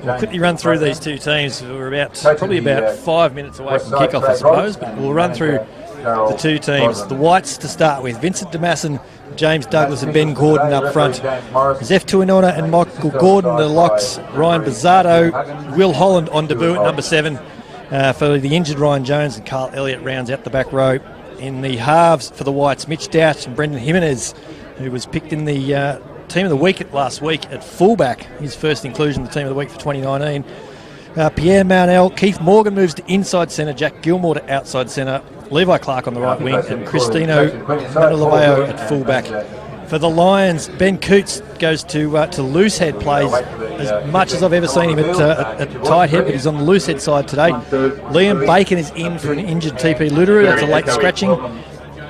We'll quickly run through these two teams. We're probably about 5 minutes away from kickoff, I suppose, but we'll run through the two teams. The Whites to start with: Vincent DeMasson, James Douglas and Ben Gordon up front. Zeph Tuinona and Michael Gordon, the locks. Ryan Bizzardo, Will Holland on debut at number 7 for the injured Ryan Jones, and Carl Elliott rounds out the back row. In the halves for the Whites, Mitch Douch and Brendan Jimenez, who was picked in the Team of the Week last week at fullback, his first inclusion in the Team of the Week for 2019. Pierre Mounel, Keith Morgan moves to inside centre, Jack Gilmore to outside centre, Levi Clark on the right wing, and Cristino Manolabeo at fullback. For the Lions, Ben Coots goes to loosehead, plays as much as I've ever seen him at tight head, but he's on the loosehead side today. Liam Bacon is in for an injured TP Luteru, that's a late scratching.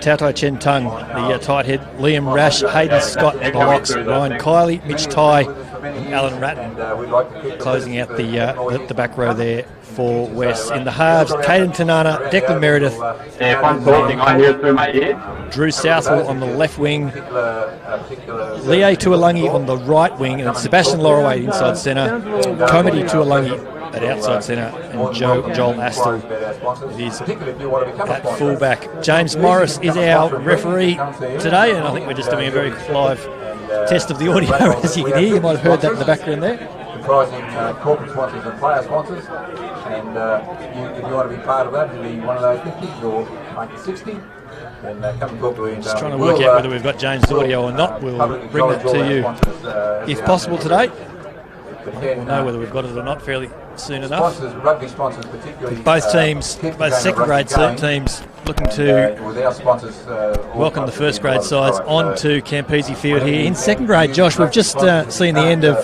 Tautai Chen Tung, the tight head. Liam Rash, Hayden Scott at the locks. Ryan Kiley, Mitch Ty, and Alan Ratton closing out the back row there for West. In the halves, Caden Tanana, Declan Meredith, Drew Southwell on the left wing, Leo Tuolangi on the right wing, and Sebastian Lorway inside centre, Comedy Tuolangi at outside centre, and Joel Astle it is at fullback. James Morris is our referee today, and I think we're just doing a very live test of the audio as you can hear. You might have heard that in the background there. Comprising corporate sponsors and player sponsors, and if you want to be part of that, to be one of those 50s or make it 60, then come and talk to me. Just trying to work out whether we've got James' audio or not. We'll bring that to you if possible today. We'll know whether we've got it or not fairly soon enough. Rugby sponsors particularly. Both teams, both second grade teams, looking to welcome the first grade sides onto Campese Field here. In second grade, Josh, we've just seen the end of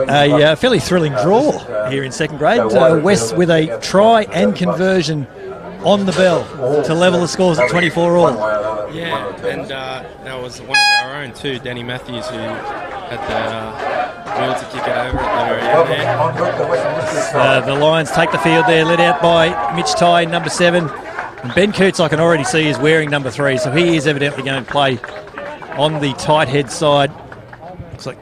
a fairly thrilling draw here in second grade. West with a try and conversion on the bell to level the scores at 24 all. Yeah, and that was one of our own too, Danny Matthews, who had the will to kick it over at the very end there. The Lions take the field there, led out by Mitch Ty, number 7. And Ben Coots, I can already see, is wearing number 3, so he is evidently going to play on the tight head side. Looks like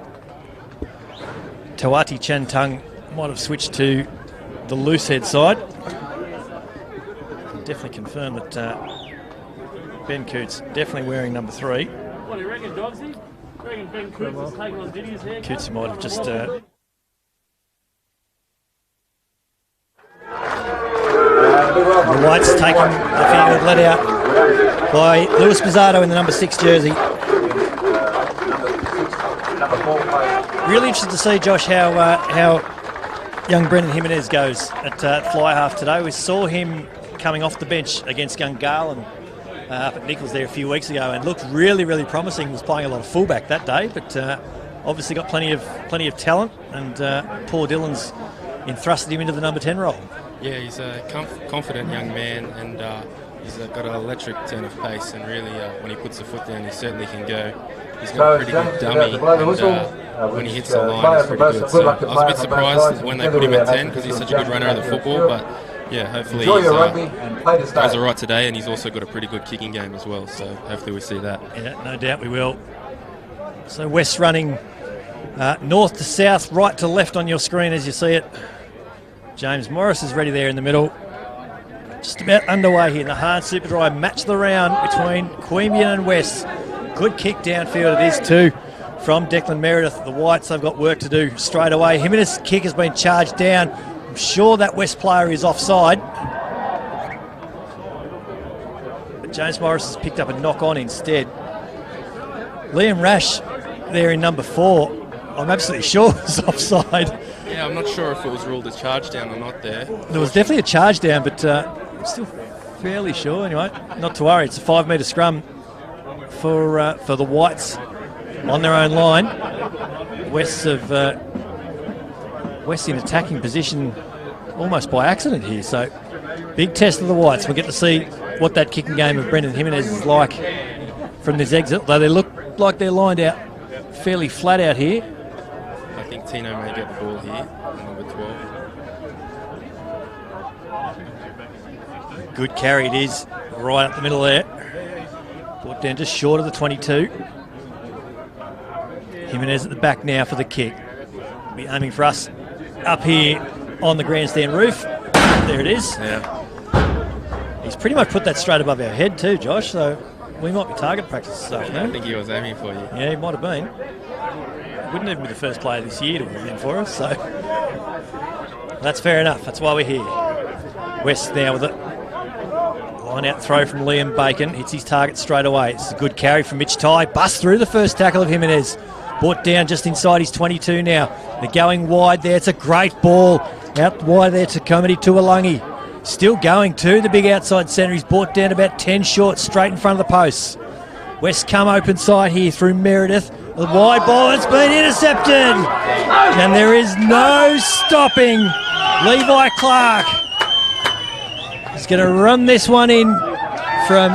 Tawati Chantung might have switched to the loose head side. Definitely confirm that Ben Coots definitely wearing number 3. What do you reckon, Dogsy? I reckon Ben Coots is taking on Diddy's head. Coots might have just... the Whites taking the field, led out by Lewis Bizzardo in the number 6 jersey. Really interested to see, Josh, how young Brendan Jimenez goes at fly half today. We saw him coming off the bench against Gungahlin up at Nichols there a few weeks ago, and looked really, really promising. Was playing a lot of fullback that day, but obviously got plenty of talent, and Paul Dillon's entrusted him into the number 10 role. Yeah, he's a confident young man, and he's got an electric turn of pace, and really when he puts the foot down, he certainly can go. He's got a pretty good dummy, and when he hits the line, it's pretty good. So I was a bit surprised when they put him at 10 because he's such a good runner of the football, but yeah, hopefully he goes all right today, and he's also got a pretty good kicking game as well, so hopefully we see that. Yeah, no doubt we will. So West running north to south, right to left on your screen as you see it. James Morris is ready there in the middle. Just about underway here in the hard super dry match of the round between Queanbeyan and West. Good kick downfield it is too from Declan Meredith. The Whites have got work to do straight away. Jimenez's kick has been charged down. I'm sure that West player is offside. But James Morris has picked up a knock on instead. Liam Rash there in number 4. I'm absolutely sure it's offside. Yeah, I'm not sure if it was ruled a charge down or not there. There was definitely a charge down, but I'm still fairly sure anyway. Not to worry, it's a 5-metre scrum for the Whites on their own line. West in attacking position almost by accident here, so big test of the Whites. We'll get to see what that kicking game of Brendan Jimenez is like from this exit, though they look like they're lined out fairly flat out here. I think Tino may get the ball here, number 12. Good carry it is, right up the middle there. Brought down just short of the 22. Jimenez at the back now for the kick. Be aiming for us up here on the grandstand roof. There it is. Yeah. He's pretty much put that straight above our head too, Josh, so we might be target practice this afternoon. I think he was aiming for you. Yeah, he might have been. Wouldn't even be the first player this year to have been for us, so that's fair enough. That's why we're here. West now with it. Line out throw from Liam Bacon. Hits his target straight away. It's a good carry from Mitch Ty. Bust through the first tackle of Jimenez. Brought down just inside his 22 now. They're going wide there. It's a great ball. Out wide there to Comedy Tuolungi. Still going to the big outside centre. He's brought down about 10 short, straight in front of the posts. West come open side here through Meredith. The wide ball has been intercepted. And there is no stopping Levi Clark. He's going to run this one in from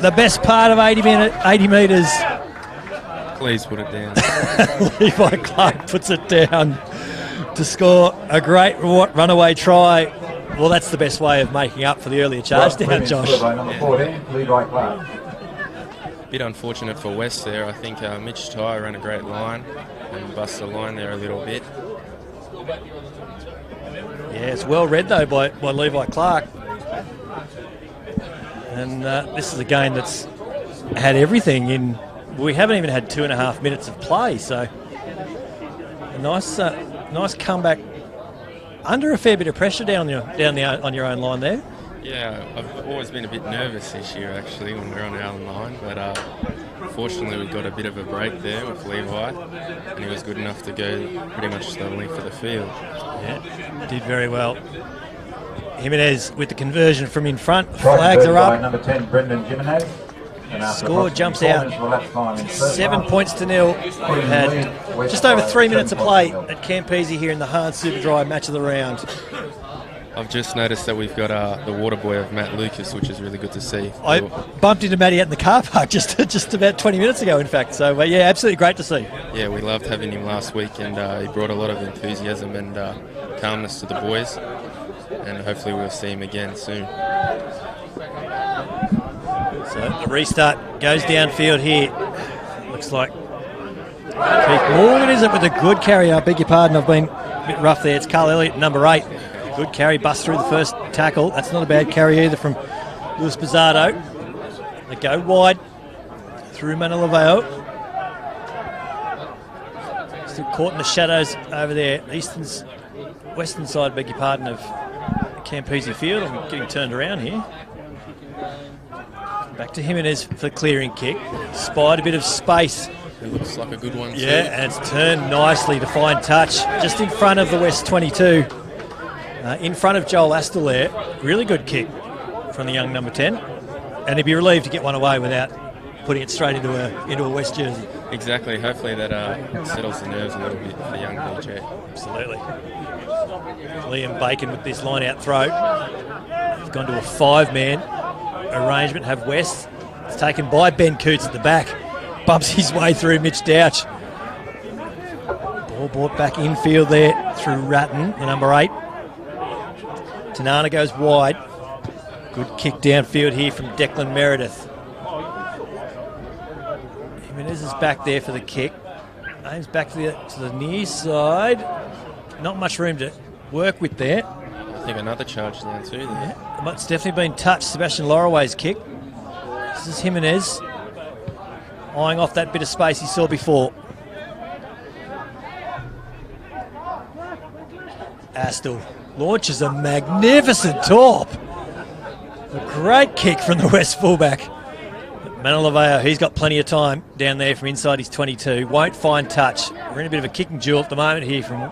the best part of 80 metres. Please put it down. Levi Clark puts it down to score a great runaway try. Well, that's the best way of making up for the earlier charge down, Josh. Number 14, Levi Clark. Bit unfortunate for West there. I think Mitch Ty ran a great line and busted the line there a little bit. Yeah, it's well read though by Levi Clark. And this is a game that's had everything in. We haven't even had 2.5 minutes of play, so a nice comeback under a fair bit of pressure on your own line there. Yeah, I've always been a bit nervous this year actually when we're on our own line, but fortunately we got a bit of a break there with Levi, and he was good enough to go pretty much the length of the field. Yeah, did very well. Jimenez with the conversion from in front. Flags are up. Number 10, Brendan Jimenez. Score jumps out 7 points to 0. We've had just over 3 minutes of play at Queanbeyan here in the hard super dry match of the round. I've just noticed that we've got the water boy of Matt Lucas, which is really good to see. I bumped into Matty out in the car park just about 20 minutes ago, in fact. So, yeah, absolutely great to see. Yeah, we loved having him last week, and he brought a lot of enthusiasm and calmness to the boys, and hopefully we'll see him again soon. So the restart goes downfield here. Looks like Keith Morgan, is it, with a good carry? I beg your pardon, I've been a bit rough there. It's Carl Elliott, number 8. Good carry, bust through the first tackle. That's not a bad carry either from Luis Pizzardo. They go wide through Manilaveo. Still caught in the shadows over there. Western side, beg your pardon, of Queanbeyan field. I'm getting turned around here. Back to Jimenez for the clearing kick. Spied a bit of space. It looks like a good one too. Yeah, and it's turned nicely to find touch just in front of the West 22. In front of Joel Astle there. Really good kick from the young number 10. And he'd be relieved to get one away without putting it straight into a West jersey. Exactly. Hopefully that settles the nerves a little bit for the young PJ. Absolutely. Liam Bacon with this line-out throw. They've gone to a 5-man arrangement, have West. It's taken by Ben Coots at the back. Bumps his way through Mitch Douch. Ball brought back infield there through Ratton, the number 8. Tanana goes wide. Good kick downfield here from Declan Meredith. Jimenez is back there for the kick. Aims back to the near side. Not much room to work with there. I think another charge down too there. Yeah, it's definitely been touched. Sebastian Lorraway's kick. This is Jimenez eyeing off that bit of space he saw before. Astle launches a magnificent torp. A great kick from the West fullback. Manilaveo, he's got plenty of time down there from inside his 22. Won't find touch. We're in a bit of a kicking duel at the moment here from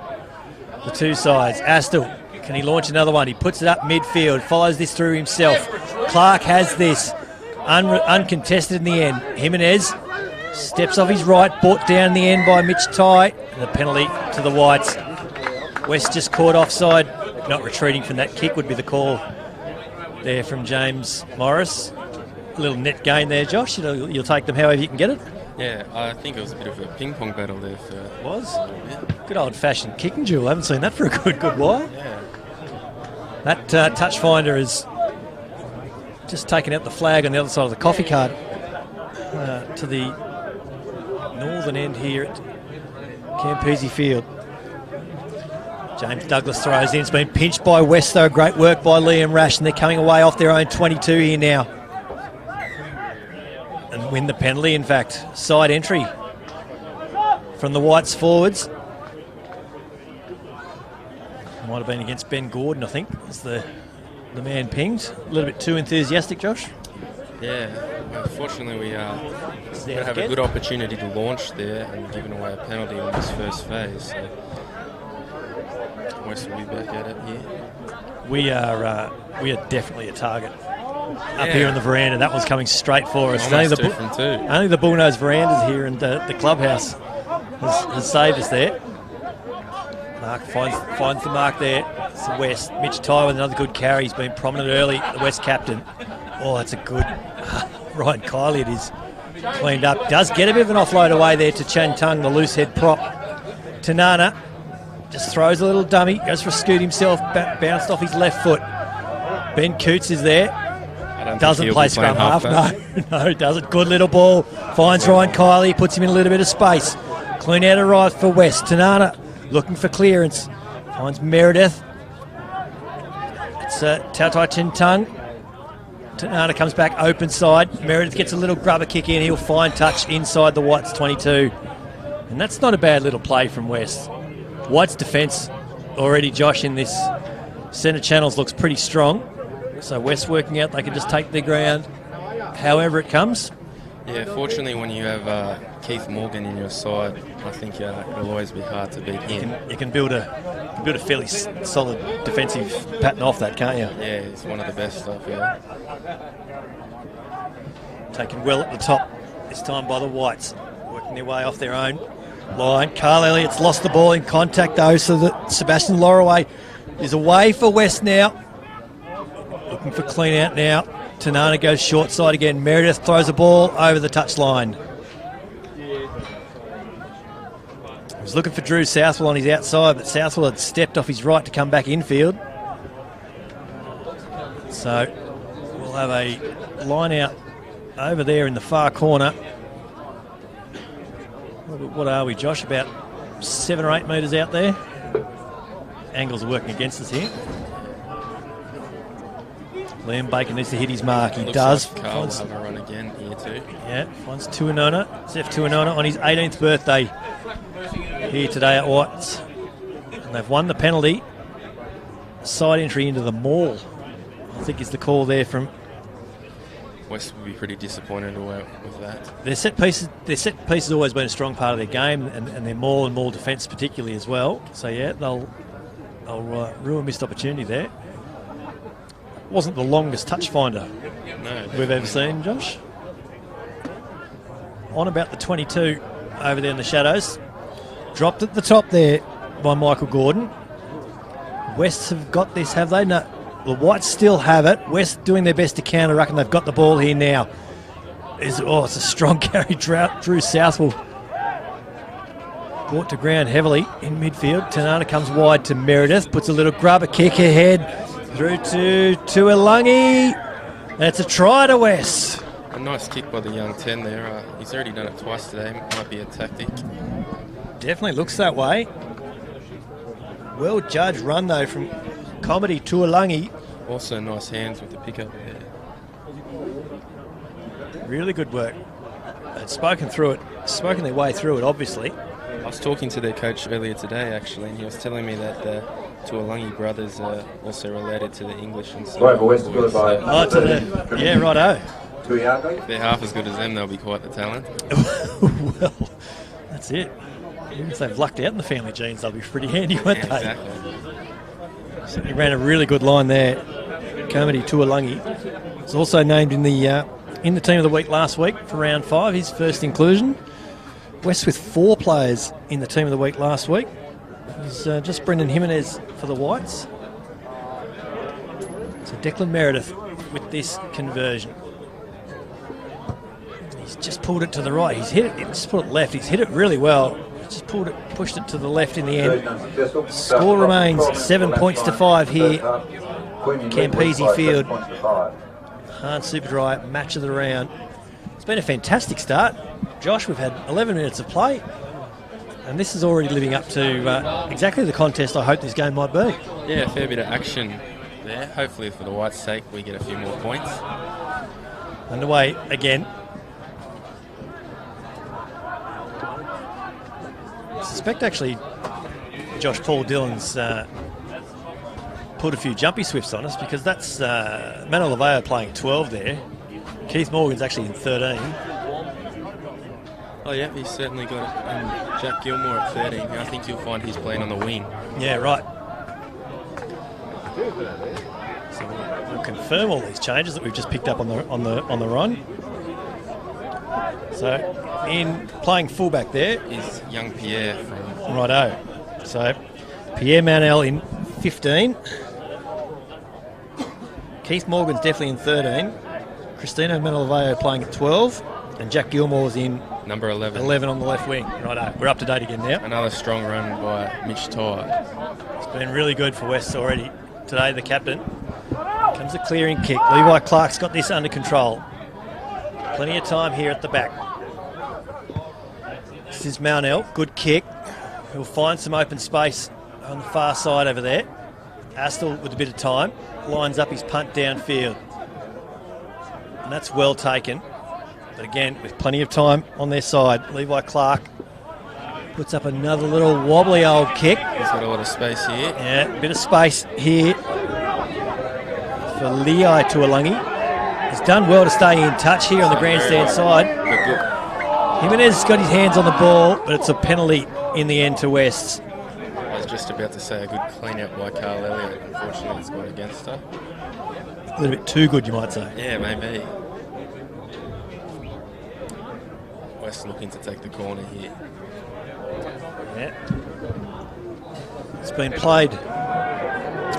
the two sides. Astle, can he launch another one? He puts it up midfield, follows this through himself. Clark has this, uncontested in the end. Jimenez steps off his right, brought down in the end by Mitch Ty. And the penalty to the Whites. West just caught offside. Not retreating from that kick would be the call there from James Morris. A little net gain there, Josh. You'll take them however you can get it. Yeah, I think it was a bit of a ping-pong battle there. It was. Good old-fashioned kicking duel. I haven't seen that for a good while. Yeah. That touch finder has just taken out the flag on the other side of the coffee cart to the northern end here at Queanbeyan Field. James Douglas throws in. It's been pinched by West, though. Great work by Liam Rash, and they're coming away off their own 22 here now. And win the penalty, in fact. Side entry from the Whites forwards. Might have been against Ben Gordon, I think, as the man pinged. A little bit too enthusiastic, Josh. Yeah, unfortunately we have a good opportunity to launch there and giving away a penalty on this first phase. So West will be back at it here. We are definitely a target up here on the veranda. That one's coming straight for us. Only the Bullnose verandas here and the clubhouse has saved us there. Mark finds the mark there. It's the West. Mitch Ty with another good carry. He's been prominent early, the West captain. Oh, that's a good... Ryan Kiley, it is cleaned up. Does get a bit of an offload away there to Chan Tung, the loose head prop. Tanana just throws a little dummy, goes for a scoot himself, bounced off his left foot. Ben Coots is there. Doesn't play scrum half. No, doesn't. Good little ball. Finds Ryan Kiley, puts him in a little bit of space. Clean out arrives for West. Tanana looking for clearance. Finds Meredith. It's Tautai Chin Tung. Tanana comes back open side. Meredith gets a little grubber kick in. He'll find touch inside the Whites 22. And that's not a bad little play from West. Whites defence already, Josh, in this centre channels looks pretty strong. So West working out they can just take their ground however it comes. Yeah, fortunately when you have Keith Morgan in your side, I think it'll always be hard to beat him. You can build a fairly solid defensive pattern off that, can't you? Yeah, he's one of the best stuff, yeah. Taken well at the top this time by the Whites, working their way off their own line. Carl Elliott's lost the ball in contact though, so that Sebastian Lorraway is away for West now. Looking for clean out now. Tanana goes short side again. Meredith throws the ball over the touchline. He was looking for Drew Southwell on his outside, but Southwell had stepped off his right to come back infield. So we'll have a line out over there in the far corner. What are we, Josh? About 7 or 8 metres out there. Angles are working against us here. Liam Bacon needs to hit his mark. He does. Like Carl will have a run again here too. Yeah, finds Tuanona. Zeph Tuanona on his 18th birthday here today at Whites. And they've won the penalty. Side entry into the maul, I think is the call there from... West will be pretty disappointed with that. Their set piece has always been a strong part of their game, and their maul and maul defence particularly as well. So yeah, they'll ruin missed opportunity there. Wasn't the longest touch finder we've ever seen, Josh. On about the 22 over there in the shadows. Dropped at the top there by Michael Gordon. West have got this, have they? No. The Whites still have it. West doing their best to counter. I reckon they've got the ball here now. It's a strong carry. Drew Southwell brought to ground heavily in midfield. Tanana comes wide to Meredith. Puts a little grubber kick ahead. Through to Tuilagi. And it's a try to West. A nice kick by the young 10 there. He's already done it twice today. Might be a tactic. Definitely looks that way. Well judged run though from Comedy Tuilagi. Also nice hands with the pickup there. Really good work. They'd spoken their way through it, obviously. I was talking to their coach earlier today, actually, and he was telling me that the Tuilagi brothers are also related to the English and so on. Yeah, righto. If they're half as good as them, they'll be quite the talent. Well, that's it. Even if they've lucked out in the family genes, they'll be pretty handy, won't they? Exactly. So he ran a really good line there. Comedy Tuilagi was also named in the team of the week last week for round 5, his first inclusion. West with 4 players in the team of the week last week. It was just Brendan Jimenez for the Whites. So Declan Meredith with this conversion. He's just pulled it to the right. He's hit it. Just put it left. He's hit it really well. Just pushed it to the left in the end. Score remains 7 points to 5 here. Campese Field. Hahn Superdry match of the round. It's been a fantastic start. Josh, we've had 11 minutes of play. And this is already living up to exactly the contest I hope this game might be. Yeah, a fair bit of action there. Hopefully for the Whites' sake we get a few more points. Underway again. I suspect actually Josh Paul Dillon's put a few jumpy swifts on us, because that's Mano Laveo playing 12 there. Keith Morgan's actually in 13. Oh yeah, he's certainly got it. And Jack Gilmore at 13. I think you'll find he's playing on the wing. Yeah, right. So we'll confirm all these changes that we've just picked up on the run. So in playing fullback there is young Pierre from righto. So Pierre Manel in 15. Keith Morgan's definitely in 13. Christino Manolaveo playing at 12. And Jack Gilmore's in number 11. 11 on the left wing. Righto. We're up to date again now. Another strong run by Mitch Todd. It's been really good for Wests already. Today, the captain. Comes a clearing kick. Levi Clark's got this under control. Plenty of time here at the back. This is Mounell. Good kick. He'll find some open space on the far side over there. Astle with a bit of time. Lines up his punt downfield. And that's well taken. But again, with plenty of time on their side, Levi Clark puts up another little wobbly old kick. He's got a lot of space here. Yeah, a bit of space here for Lei Tuolangi. He's done well to stay in touch here on the grandstand side. Jimenez has got his hands on the ball, but it's a penalty in the end to Wests. I was just about to say a good clean out by Carl Elliott. Unfortunately, it's gone against her. A little bit too good, you might say. Yeah, maybe. West looking to take the corner here. Yeah. It's been played.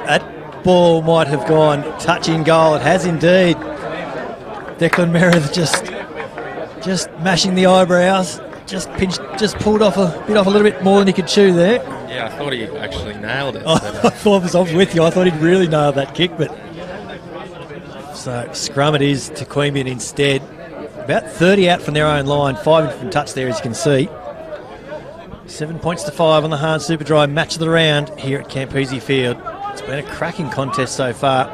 That ball might have gone touch in goal. It has indeed. Declan Meredith just mashing the eyebrows. Just pulled off a little bit more than he could chew there. Yeah, I thought he actually nailed it. I was with you. I thought he'd really nailed that kick, but so scrum it is to Queanbeyan instead. About 30 out from their own line, 5 from touch there, as you can see. 7 points to 5 on the Hard Superdry match of the round here at Campese Field. It's been a cracking contest so far.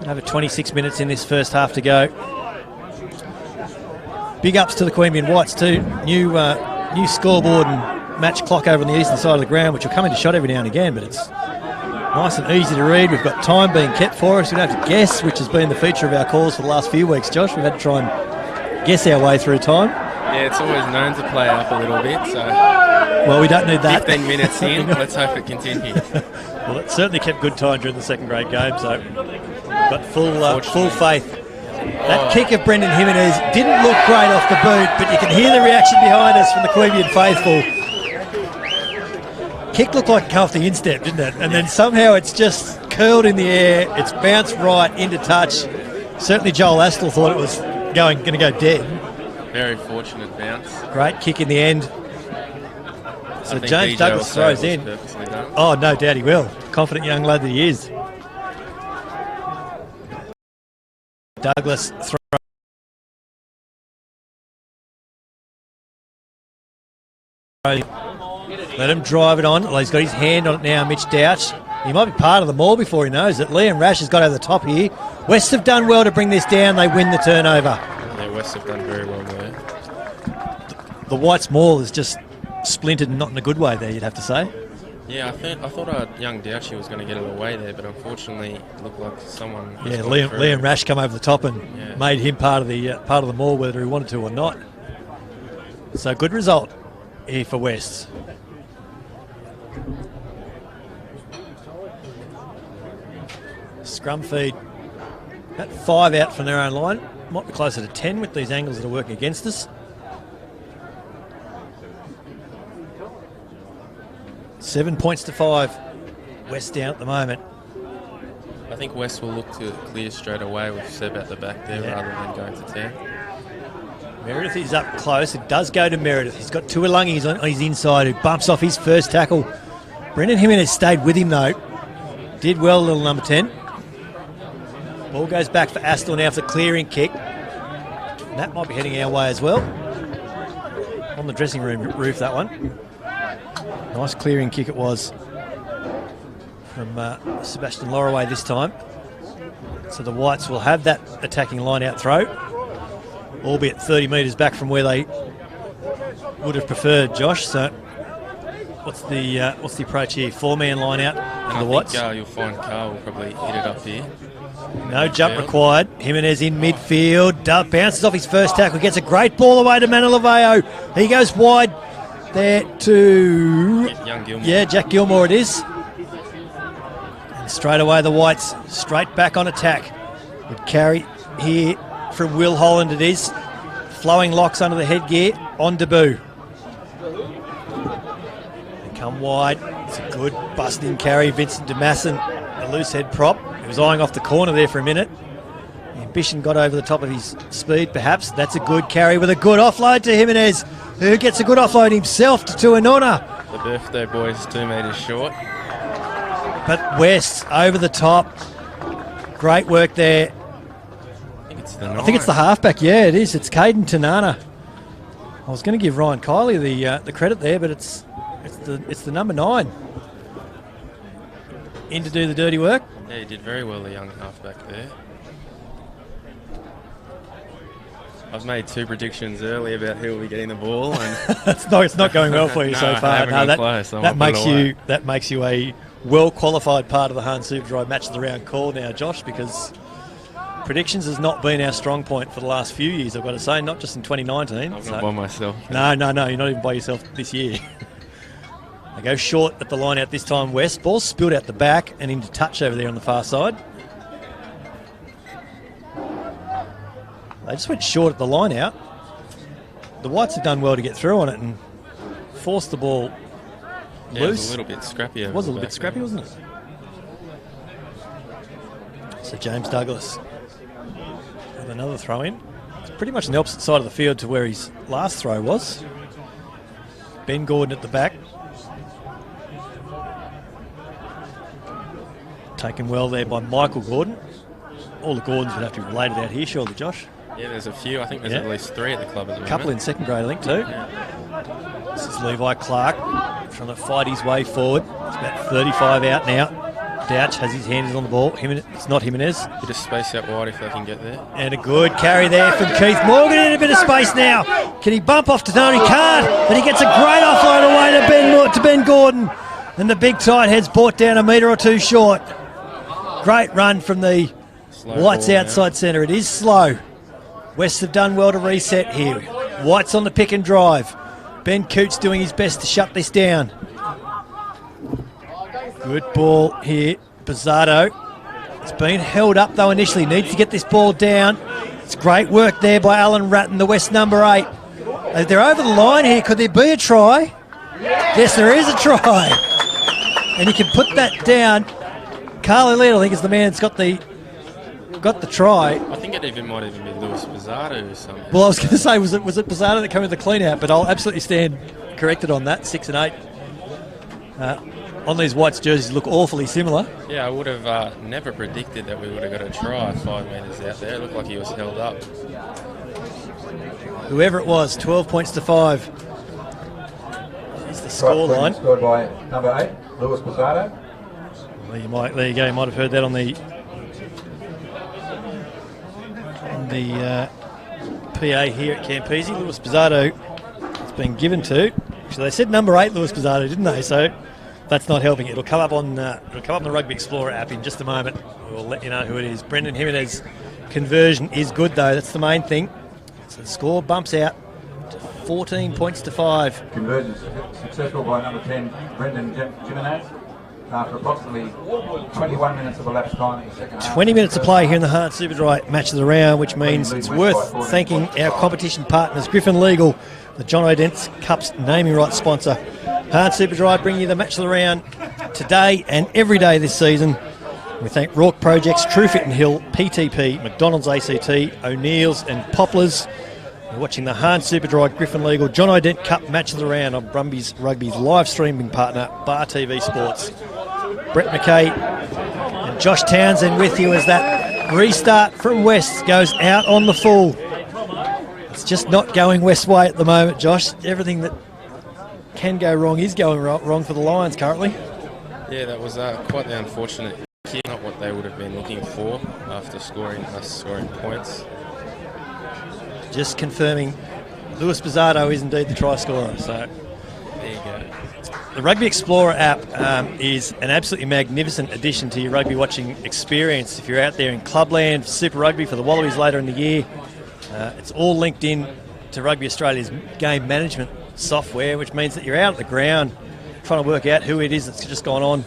Over 26 minutes in this first half to go. Big ups to the Queanbeyan Whites too. New scoreboard and match clock over on the eastern side of the ground, which will come into shot every now and again, but it's nice and easy to read. We've got time being kept for us. We don't have to guess, which has been the feature of our calls for the last few weeks, Josh. We've had to try and guess our way through time. Yeah, it's always known to play up a little bit, so... Well, we don't need that. 15 minutes in, let's hope it continues. Well, it certainly kept good time during the second grade game, so we've got full faith. That kick of Brendan Jimenez didn't look great off the boot, but you can hear the reaction behind us from the Queanbeyan faithful. Kick looked like it came off the instep, didn't it? And then somehow it's just curled in the air. It's bounced right into touch. Certainly Joel Astle thought it was going to go dead. Very fortunate bounce. Great kick in the end. So James DJ Douglas throws in. Oh, no doubt he will. Confident young lad that he is. Douglas throws. Let him drive it on. Well, he's got his hand on it now, Mitch Douch. He might be part of the maul before he knows it. Liam Rash has got over the top here. West have done well to bring this down. They win the turnover. Yeah, West have done very well there. The Whites maul is just splintered, and not in a good way there, you'd have to say. Yeah, I thought our young Douchy was going to get it away there, but unfortunately it looked like someone... Yeah, Liam Rash come over the top and made him part of the maul, whether he wanted to or not. So good result here for West. Scrum feed. About 5 out from their own line. Might be closer to 10 with these angles that are working against us. 7 points to 5. West down at the moment. I think West will look to clear straight away with Seb at the back there rather than going to 10. Meredith is up close. It does go to Meredith. He's got Tuolangi on his inside, who bumps off his first tackle. Brendan Jimenez stayed with him though. Did well, little number 10. Ball goes back for Astle now for the clearing kick. And that might be heading our way as well. on the dressing room roof, that one. Nice clearing kick it was from Sebastian Lorraway this time. So the Whites will have that attacking line-out throw, albeit 30 metres back from where they would have preferred, Josh. So what's the approach here? 4-man line-out for the Whites. You'll find Carl will probably hit it up here. No jump required. Jimenez in midfield. Bounces off his first tackle. Gets a great ball away to Manilaveo. He goes wide there to... Young Gilmore. Yeah, Jack Gilmore it is. And straight away the Whites straight back on attack. Would carry here from Will Holland it is. Flowing locks under the headgear on debut. They come wide. It's a good busting carry. Vincent DeMasson, a loose head prop. He was eyeing off the corner there for a minute. The ambition got over the top of his speed, perhaps. That's a good carry with a good offload to Jimenez, who gets a good offload himself to Tuanona. The birthday boy is 2 metres short. But West over the top. Great work there. I think it's the halfback. Yeah, it is. It's Caden Tanana. I was going to give Ryan Kiley the credit there, but it's the number 9 in to do the dirty work. Yeah, he did very well, the young halfback there. I've made 2 predictions early about who will be getting the ball, and it's not going well for you so far. That makes you a well qualified part of the Hahn Superdry Match of the Round call now, Josh, because predictions has not been our strong point for the last few years, I've got to say, not just in 2019. I'm not by myself. No, you're not even by yourself this year. They go short at the line out this time, West. Ball spilled out the back and into touch over there on the far side. They just went short at the line out. The Whites have done well to get through on it and forced the ball loose. It was a little bit scrappy. It was a little bit scrappy, wasn't it? So James Douglas with another throw in. It's pretty much on the opposite side of the field to where his last throw was. Ben Gordon at the back. Taken well there by Michael Gordon. All the Gordons would have to be related out here, surely, Josh. Yeah, there's a few. I think there's at least 3 at the club as well. A couple in second grade, I think, too. Yeah. This is Levi Clark trying to fight his way forward. It's about 35 out now. Douch has his hands on the ball. It's not Jimenez. Bit of space out wide if they can get there. And a good carry there from Keith Morgan in a bit of space now. Can he bump off to Tony? He can't, but he gets a great offload away to Ben Gordon. And the big tight head's brought down a metre or 2 short. Great run from the Whites outside centre. It is slow. West have done well to reset here. Whites on the pick and drive. Ben Coots doing his best to shut this down. Good ball here. Pizzardo. It's been held up though initially. Needs to get this ball down. It's great work there by Alan Ratton, the West number 8. They're over the line here. Could there be a try? Yes, there is a try. And you can put that down. Carly Leal, I think, is the man that's got the try. I think it might even be Lewis Pizzardo or something. Well, I was going to say, was it Pizzardo that came with the clean out? But I'll absolutely stand corrected on that. 6 and 8. On these Whites jerseys look awfully similar. Yeah, I would have never predicted that we would have got a try 5 metres out there. It looked like he was held up. Whoever it was, 12 points to 5. That's the scoreline. Scored by number 8, Lewis Pizzardo. There you go. You might have heard that on the PA here at Campese. Lewis Pizzardo has been given to. Actually, they said number 8, Lewis Pizzardo, didn't they? So that's not helping. It'll come up on the Rugby Explorer app in just a moment. We'll let you know who it is. Brendan Jimenez conversion is good though. That's the main thing. So the score bumps out to 14 points to 5. Conversion successful by number 10, Brendan Jimenez. After approximately 21 minutes of elapsed time in the second half. 20 minutes to play here in the Hahn Superdry Match of the Round, which means it's worth thanking our competition partners, Griffin Legal, the John O'Dent Cup's naming rights sponsor. Hahn Superdry bringing you the Match of the Round today and every day this season. We thank Rourke Projects, True Fit and Hill, PTP, McDonald's ACT, O'Neill's and Poplars. You're watching the Hahn Superdry Griffin Legal John O'Dent Cup Match of the Round on Brumby's Rugby's live streaming partner, Bar TV Sports. Brett McKay and Josh Townsend with you as that restart from West goes out on the full. The It's just not going West way at the moment, Josh. Everything that can go wrong is going wrong for the Lions currently. Yeah, that was quite the unfortunate kick. Not what they would have been looking for after scoring points. Just confirming, Lewis Bizzardo is indeed the try scorer. So there you go. the Rugby Explorer app is an absolutely magnificent addition to your rugby watching experience. If you're out there in Clubland, Super Rugby for the Wallabies later in the year, it's all linked in to Rugby Australia's game management software, which means that you're out at the ground trying to work out who it is that's just gone on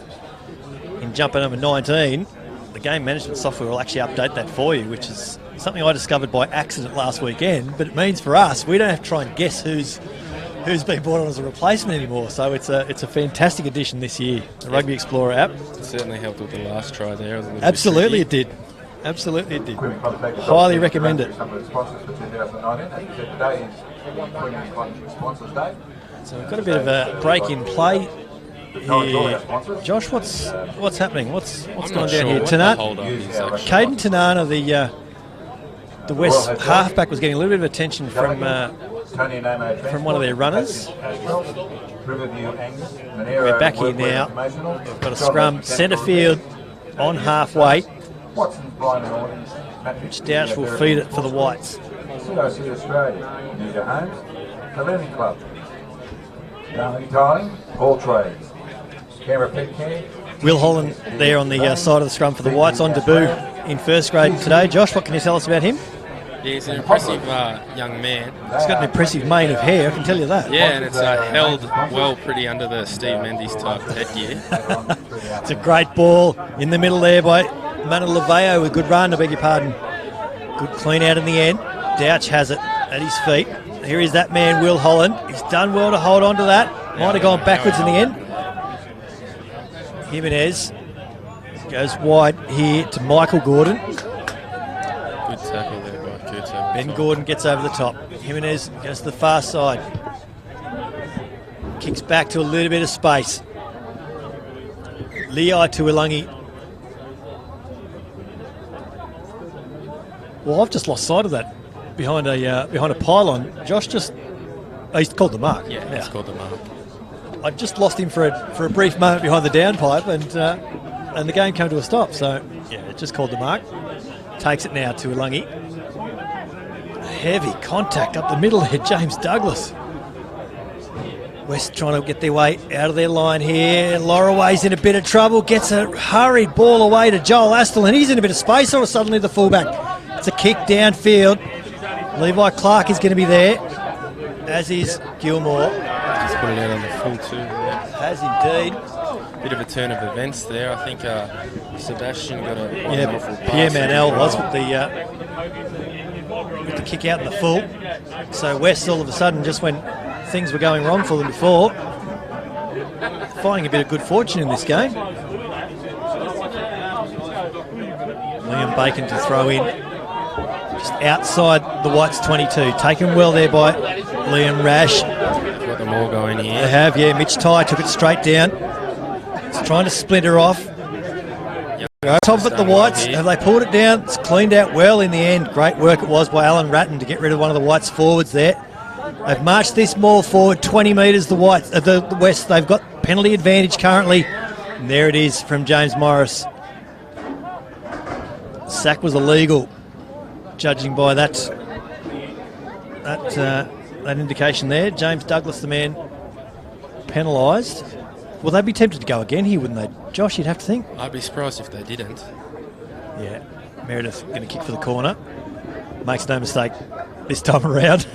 in jumper number 19. The game management software will actually update that for you, which is something I discovered by accident last weekend, but it means for us we don't have to try and guess who's been brought on as a replacement anymore. So it's a fantastic addition this year, the Rugby Explorer app. It certainly helped with the last try there. Absolutely it did. Absolutely it did. Highly recommend it. Some of the sponsors for 2019. Today is Queanbeyan College Sponsors Day. So we've got a bit of a break in play here. Josh, what's happening? What's going on down here? Caden Tanana, the West halfback, was getting a little bit of attention from one of their runners. We're back here now. We've got a scrum centre field on halfway, which Douch will feed it for the Whites. CIC Australia, Nita Holmes, the Learning Club, Darling Tiling, All Trades, Canberra Pet Care. Will Holland there on the side of the scrum for the Whites, on debut in first grade today. Josh, what can you tell us about him? Yeah, he's an impressive young man. He's got an impressive mane of hair, I can tell you that. Yeah, and it's held well pretty under the Steve Mendes type headgear. It's a great ball in the middle there by Manu Laveo with good run, I beg your pardon. Good clean out in the end. Douch has it at his feet. Here is that man, Will Holland. He's done well to hold on to that. Might have gone backwards in the end. Jimenez goes wide here to Michael Gordon. Good tackle there by Kurto. Ben Gordon gets over the top. Jimenez goes to the far side. Kicks back to a little bit of space. Lei Tuilagi. Well, I've just lost sight of that behind a pylon. Josh he's called the mark. Yeah, he's called the mark. I just lost him for a brief moment behind the downpipe, and the game came to a stop. So yeah, it just called the mark. Takes it now to Tuilagi. Heavy contact up the middle there, James Douglas. West trying to get their way out of their line here. Lorraway's in a bit of trouble. Gets a hurried ball away to Joel Astle, and he's in a bit of space. Or suddenly the fullback. It's a kick downfield. Levi Clark is going to be there, as is Gilmore. Just put it out on the full too. Yeah. Has indeed. Bit of a turn of events there. I think Sebastian got a wonderful pass. Pierre Manel was with the kick out in the full. So West all of a sudden, just when things were going wrong for them before, finding a bit of good fortune in this game. Liam Bacon to throw in. Just outside the Whites 22. Taken well there by Liam Rash. Got them all going here. They have, yeah. Mitch Ty took it straight down. He's trying to splinter off. Top at the Whites. Have they pulled it down? It's cleaned out well in the end. Great work it was by Alan Ratton to get rid of one of the Whites forwards there. They've marched this maul forward 20 metres, the West. They've got penalty advantage currently. And there it is from James Morris. Sack was illegal, judging by that indication there. James Douglas, the man penalised. Well, they'd be tempted to go again here, wouldn't they? Josh, you'd have to think. I'd be surprised if they didn't. Yeah, Meredith going to kick for the corner. Makes no mistake this time around.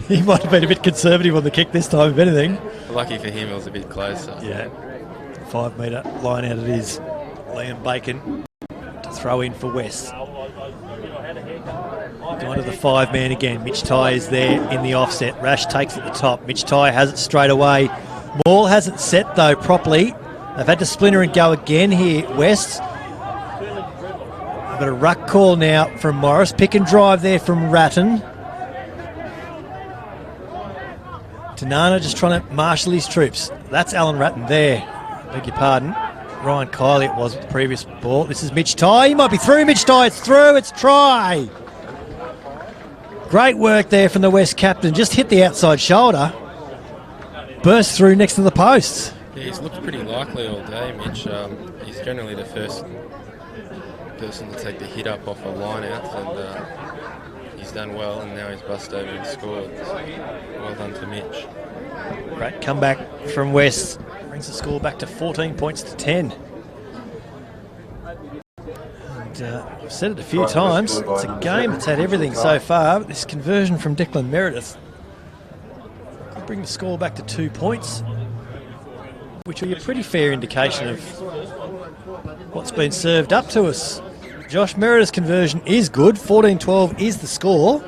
He might have been a bit conservative on the kick this time, if anything. Lucky for him, it was a bit closer. Yeah, 5 metre line out it is. Liam Bacon to throw in for West. Going to the 5-man again. Mitch Ty is there in the offset. Rash takes at the top. Mitch Ty has it straight away. Maul hasn't set though properly. They've had to splinter and go again here, West. Got a ruck call now from Morris. Pick and drive there from Ratton. Tanana just trying to marshal his troops. That's Alan Ratton there. Beg your pardon. Ryan Kiley it was with the previous ball. This is Mitch Ty. He might be through. Mitch Ty, it's through. It's try. Great work there from the West captain. Just hit the outside shoulder. Burst through next to the posts. Yeah, he's looked pretty likely all day, Mitch. He's generally the first person to take the hit up off a line out, and he's done well, and now he's bust over and scored. So well done to Mitch. Great comeback from West. Brings the score back to 14 points to 10. And I've said it a few times, it's a game that's had everything so far, but this conversion from Declan Meredith could bring the score back to 2 points, which will be a pretty fair indication of what's been served up to us. Josh Meredith's conversion is good. 14-12 is the score.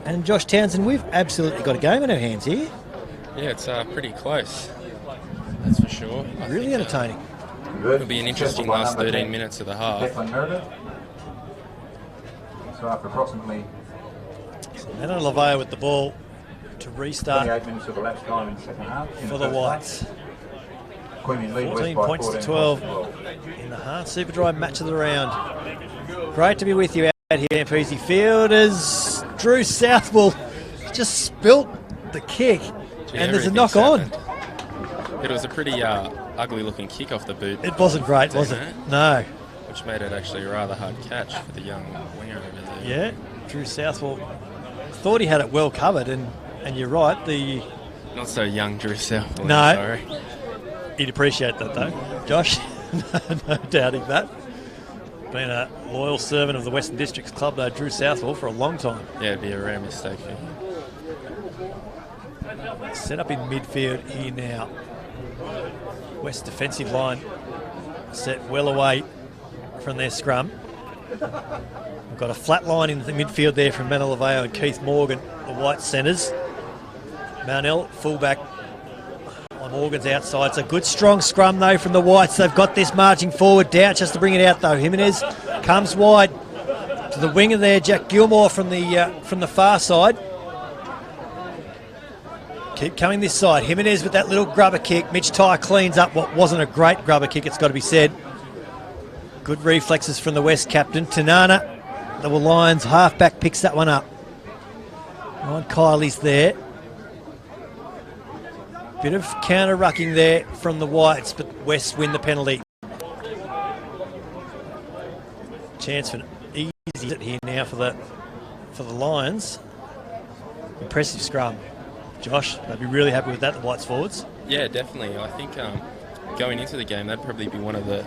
And Josh Townsend, we've absolutely got a game in our hands here. Yeah, it's pretty close. That's for sure. Really entertaining. It'll be an interesting last 13 minutes of the half. Declan Meredith. So after approximately Anna Lavea with the ball to restart 28 minutes of elapsed time in the second half. for the Whites. Queanbeyan lead 14 West by points to 14 12 points. in the Heart Superdry match of the round. Great to be with you out here, MPC Fielders. Drew Southwell just spilt the kick, and there's a knock on. It was a pretty ugly looking kick off the boot. It wasn't great, was it? No. Which made it actually a rather hard catch for the young winger over there. Yeah, Drew Southwell thought he had it well covered, and you're right, the... Not so young Drew Southwell, No. sorry. He'd appreciate that though, Josh. No doubting that. Been a loyal servant of the Western Districts Club though, Drew Southwell, for a long time. Yeah, it'd be a rare mistake for him. Set up in midfield here now. West defensive line set well away from their scrum. We've got a flat line in the midfield there from Manna Lavea and Keith Morgan, the White centres. Mownell, fullback on Morgan's outside. It's a good strong scrum though from the Whites. They've got this marching forward. Doubt just to bring it out though. Jimenez comes wide to the winger there. Jack Gilmore from the far side. Keep coming this side. Jimenez with that little grubber kick. Mitch Ty cleans up what wasn't a great grubber kick, it's got to be said. Good reflexes from the West captain. Tanana, the Lions halfback, picks that one up. Ryan Kiley's there. Bit of counter-rucking there from the Whites, but West win the penalty. Chance for an easy hit here now for the Lions. Impressive scrum. Josh, they'd be really happy with that, the Whites forwards. Yeah, definitely. I think going into the game, that'd probably be one of the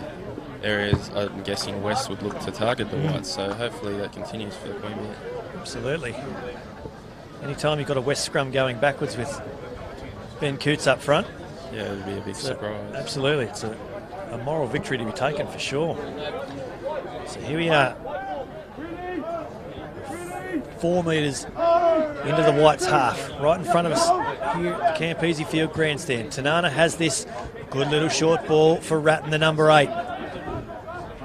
areas I'm guessing West would look to target the Whites, so hopefully that continues for the Queanbeyan. Absolutely. Anytime you've got a West scrum going backwards with Ben Coots up front. Yeah, it'd be a big surprise. Absolutely. It's a moral victory to be taken for sure. So here we are. 4 metres into the Whites half, right in front of us here at the Campese Field grandstand. Tanana has this good little short ball for Ratton, the number 8.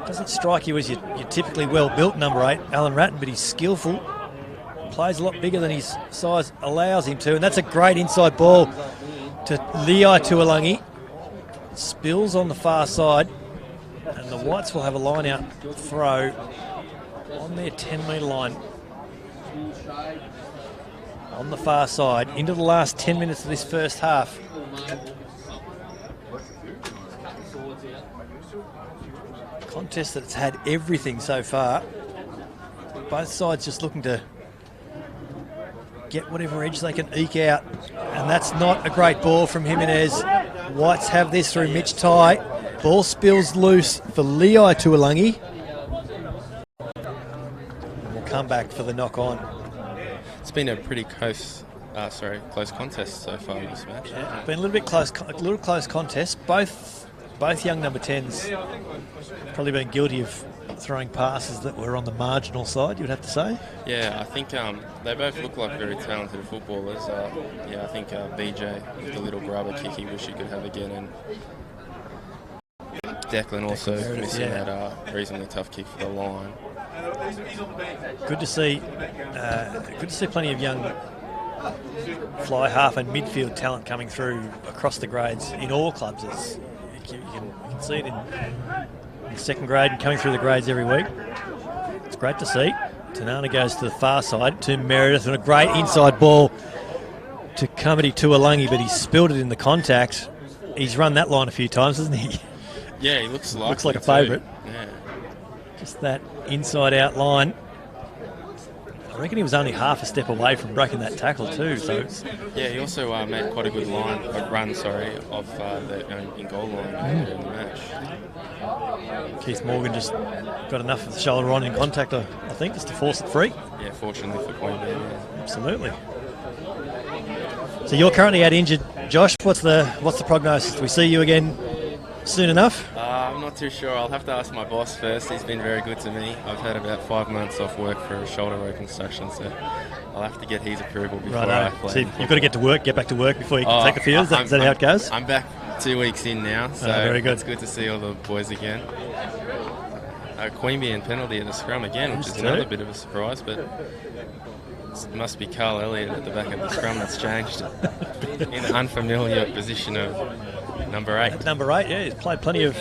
Doesn't strike you as your typically well-built number 8, Alan Ratton, but he's skillful. Plays a lot bigger than his size allows him to, and that's a great inside ball to Leai Tuolangi. Spills on the far side, and the Whites will have a line-out throw on their 10-metre line. On the far side, into the last 10 minutes of this first half. Contest that's had everything so far. Both sides just looking to get whatever edge they can eke out. And that's not a great ball from Jimenez. Whites have this through Mitch Ty. Ball spills loose for Leai Tuolangi. And we'll come back for the knock-on. It's been a pretty close contest so far in this match. Yeah, been a little bit close, a little close contest. Both young number 10s probably been guilty of throwing passes that were on the marginal side, you'd have to say. Yeah, I think they both look like very talented footballers. I think BJ with the little grubber kick he wish he could have again, and Declan also missing that reasonably tough kick for the line. Good to see plenty of young fly half and midfield talent coming through across the grades in all clubs. You can see it in the second grade and coming through the grades every week. It's great to see. Tanana goes to the far side to Meredith, and a great inside ball to Kamadi Tuolangi, but he spilled it in the contact. He's run that line a few times, hasn't he? Yeah, he looks like a favourite. Yeah. Just that inside-out line. I reckon he was only half a step away from breaking that tackle too. So yeah, he also made quite a good run, of the in-goal line in the match. Keith Morgan just got enough of the shoulder on in contact, I think, just to force it free. Yeah, fortunately for Queanbeyan. Yeah. Absolutely. So you're currently out injured, Josh. What's the prognosis? Do we see you again soon enough? I'm not too sure. I'll have to ask my boss first. He's been very good to me. I've had about 5 months off work for a shoulder reconstruction, so I'll have to get his approval before I play. So you've got to get back to work before you can take the field. Is that how it goes? I'm back 2 weeks in now, so very good. It's good to see all the boys again. A Queanbeyan penalty at the scrum again, which is another bit of a surprise, but it must be Carl Elliott at the back of the scrum that's changed in the unfamiliar position of number 8. Number 8, yeah, he's played plenty of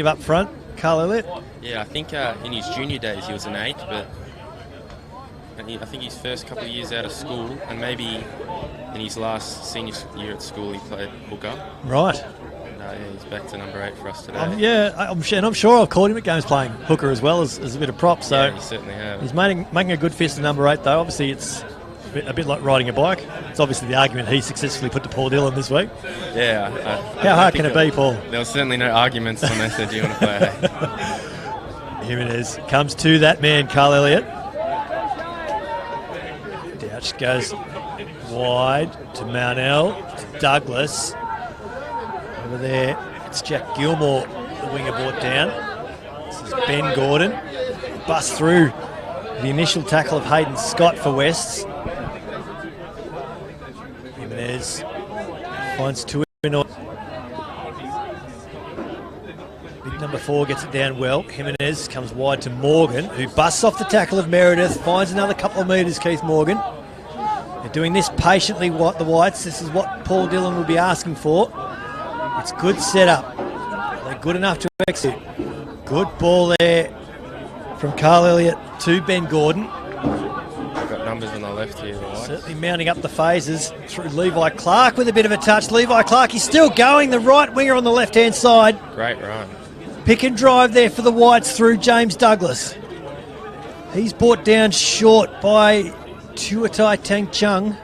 up front. Carl Elliott. Yeah, I think in his junior days he was an 8, but I think his first couple of years out of school, and maybe in his last senior year at school, he played hooker. Right. And he's back to number 8 for us today. I'm sure I've caught him at games playing hooker as well as a bit of prop. So yeah, he certainly has. He's making a good fist of number 8, though. Obviously, it's a bit like riding a bike. It's obviously the argument he successfully put to Paul Dillon this week. Yeah. How hard can it be, Paul? There was certainly no arguments when they said, do you want to play 8? Here it is. Comes to that man, Carl Elliott. Douch goes wide to Mownell, to Douglas. Over there, it's Jack Gilmore, the winger brought down. This is Ben Gordon. Busts through the initial tackle of Hayden Scott for Wests. Jimenez finds two in. Big number 4 gets it down well. Jimenez comes wide to Morgan, who busts off the tackle of Meredith, finds another couple of metres, Keith Morgan. They're doing this patiently, the Whites. This is what Paul Dillon will be asking for. It's good setup. They're good enough to execute. Good ball there from Carl Elliott to Ben Gordon. They've got numbers on the left here, the Whites. Certainly mounting up the phases through Levi Clark with a bit of a touch. Levi Clark, he's still going. The right winger on the left-hand side. Great run. Pick and drive there for the Whites through James Douglas. He's brought down short by Tuatai Tang Chung.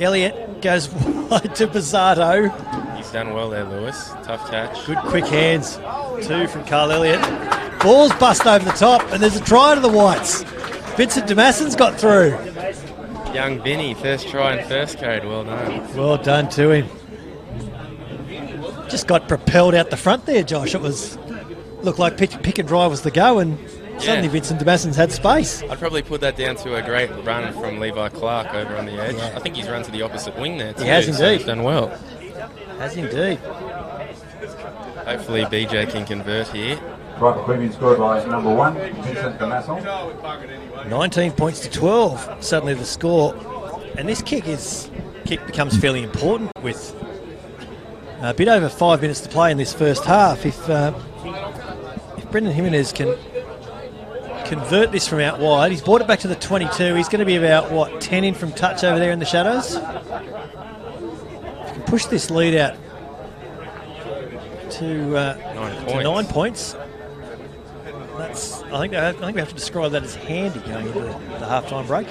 Elliott goes wide to Bizardo. He's done well there, Lewis. Tough catch. Good quick hands. 2 from Carl Elliott. Ball's bust over the top, and there's a try to the Whites. Vincent Damascen's got through. Young Vinny, first try and first grade. Well done. Well done to him. Just got propelled out the front there, Josh. It looked like pick and drive was the go, and suddenly Vincent Damascen's had space. I'd probably put that down to a great run from Levi Clark over on the edge. Yeah. I think he's run to the opposite wing there too. He has indeed. So he's done well. Has indeed. Hopefully BJ can convert here. Right, Queanbeyan scored by number 1, Vincent Damascen. 19 points to 12, suddenly the score. And this kick becomes fairly important with a bit over 5 minutes to play in this first half. If Brendan Jimenez can convert this from out wide, he's brought it back to the 22. He's going to be about, 10 in from touch over there in the shadows. If you can push this lead out to 9 points. I think we have to describe that as handy going into the half-time break.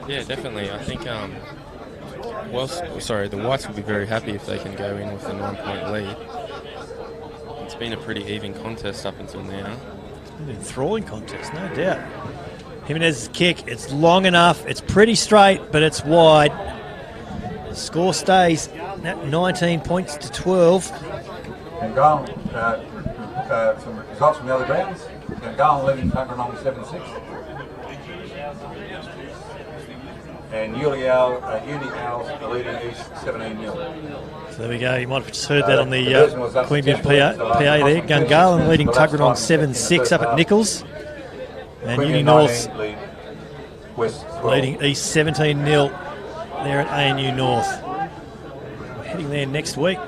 Yeah, definitely. I think the Whites will be very happy if they can go in with a 9-point lead. It's been a pretty even contest up until now. It's been an enthralling contest, no doubt. Jimenez's kick, it's long enough, it's pretty straight, but it's wide. The score stays at 19 points to 12. And go on, some results from the other grounds. Gungahlin leading Tuggeranong 7-6. And Uni Owls leading East 17-0. So there we go. You might have just heard that on the Queanbeyan PA there. Gungahlin leading Tuggeranong 7-6 up at Nichols. And Uni North leading East 17-0 there at ANU North. We're heading there next week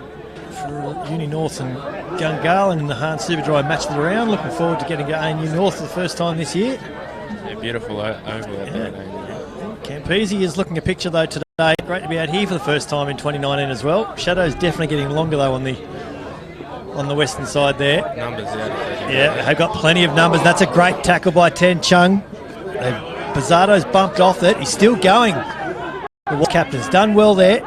Uni North and Gungahlin in the Hahn Superdry match of the round. Looking forward to getting to ANU North for the first time this year. Yeah, beautiful oval at ANU. Campese is looking a picture though today. Great to be out here for the first time in 2019 as well. Shadow's definitely getting longer though on the western side there. Numbers out. Yeah, they've got plenty of numbers. That's a great tackle by Ten Chung. Pizarro's bumped off it. He's still going. The captain's done well there.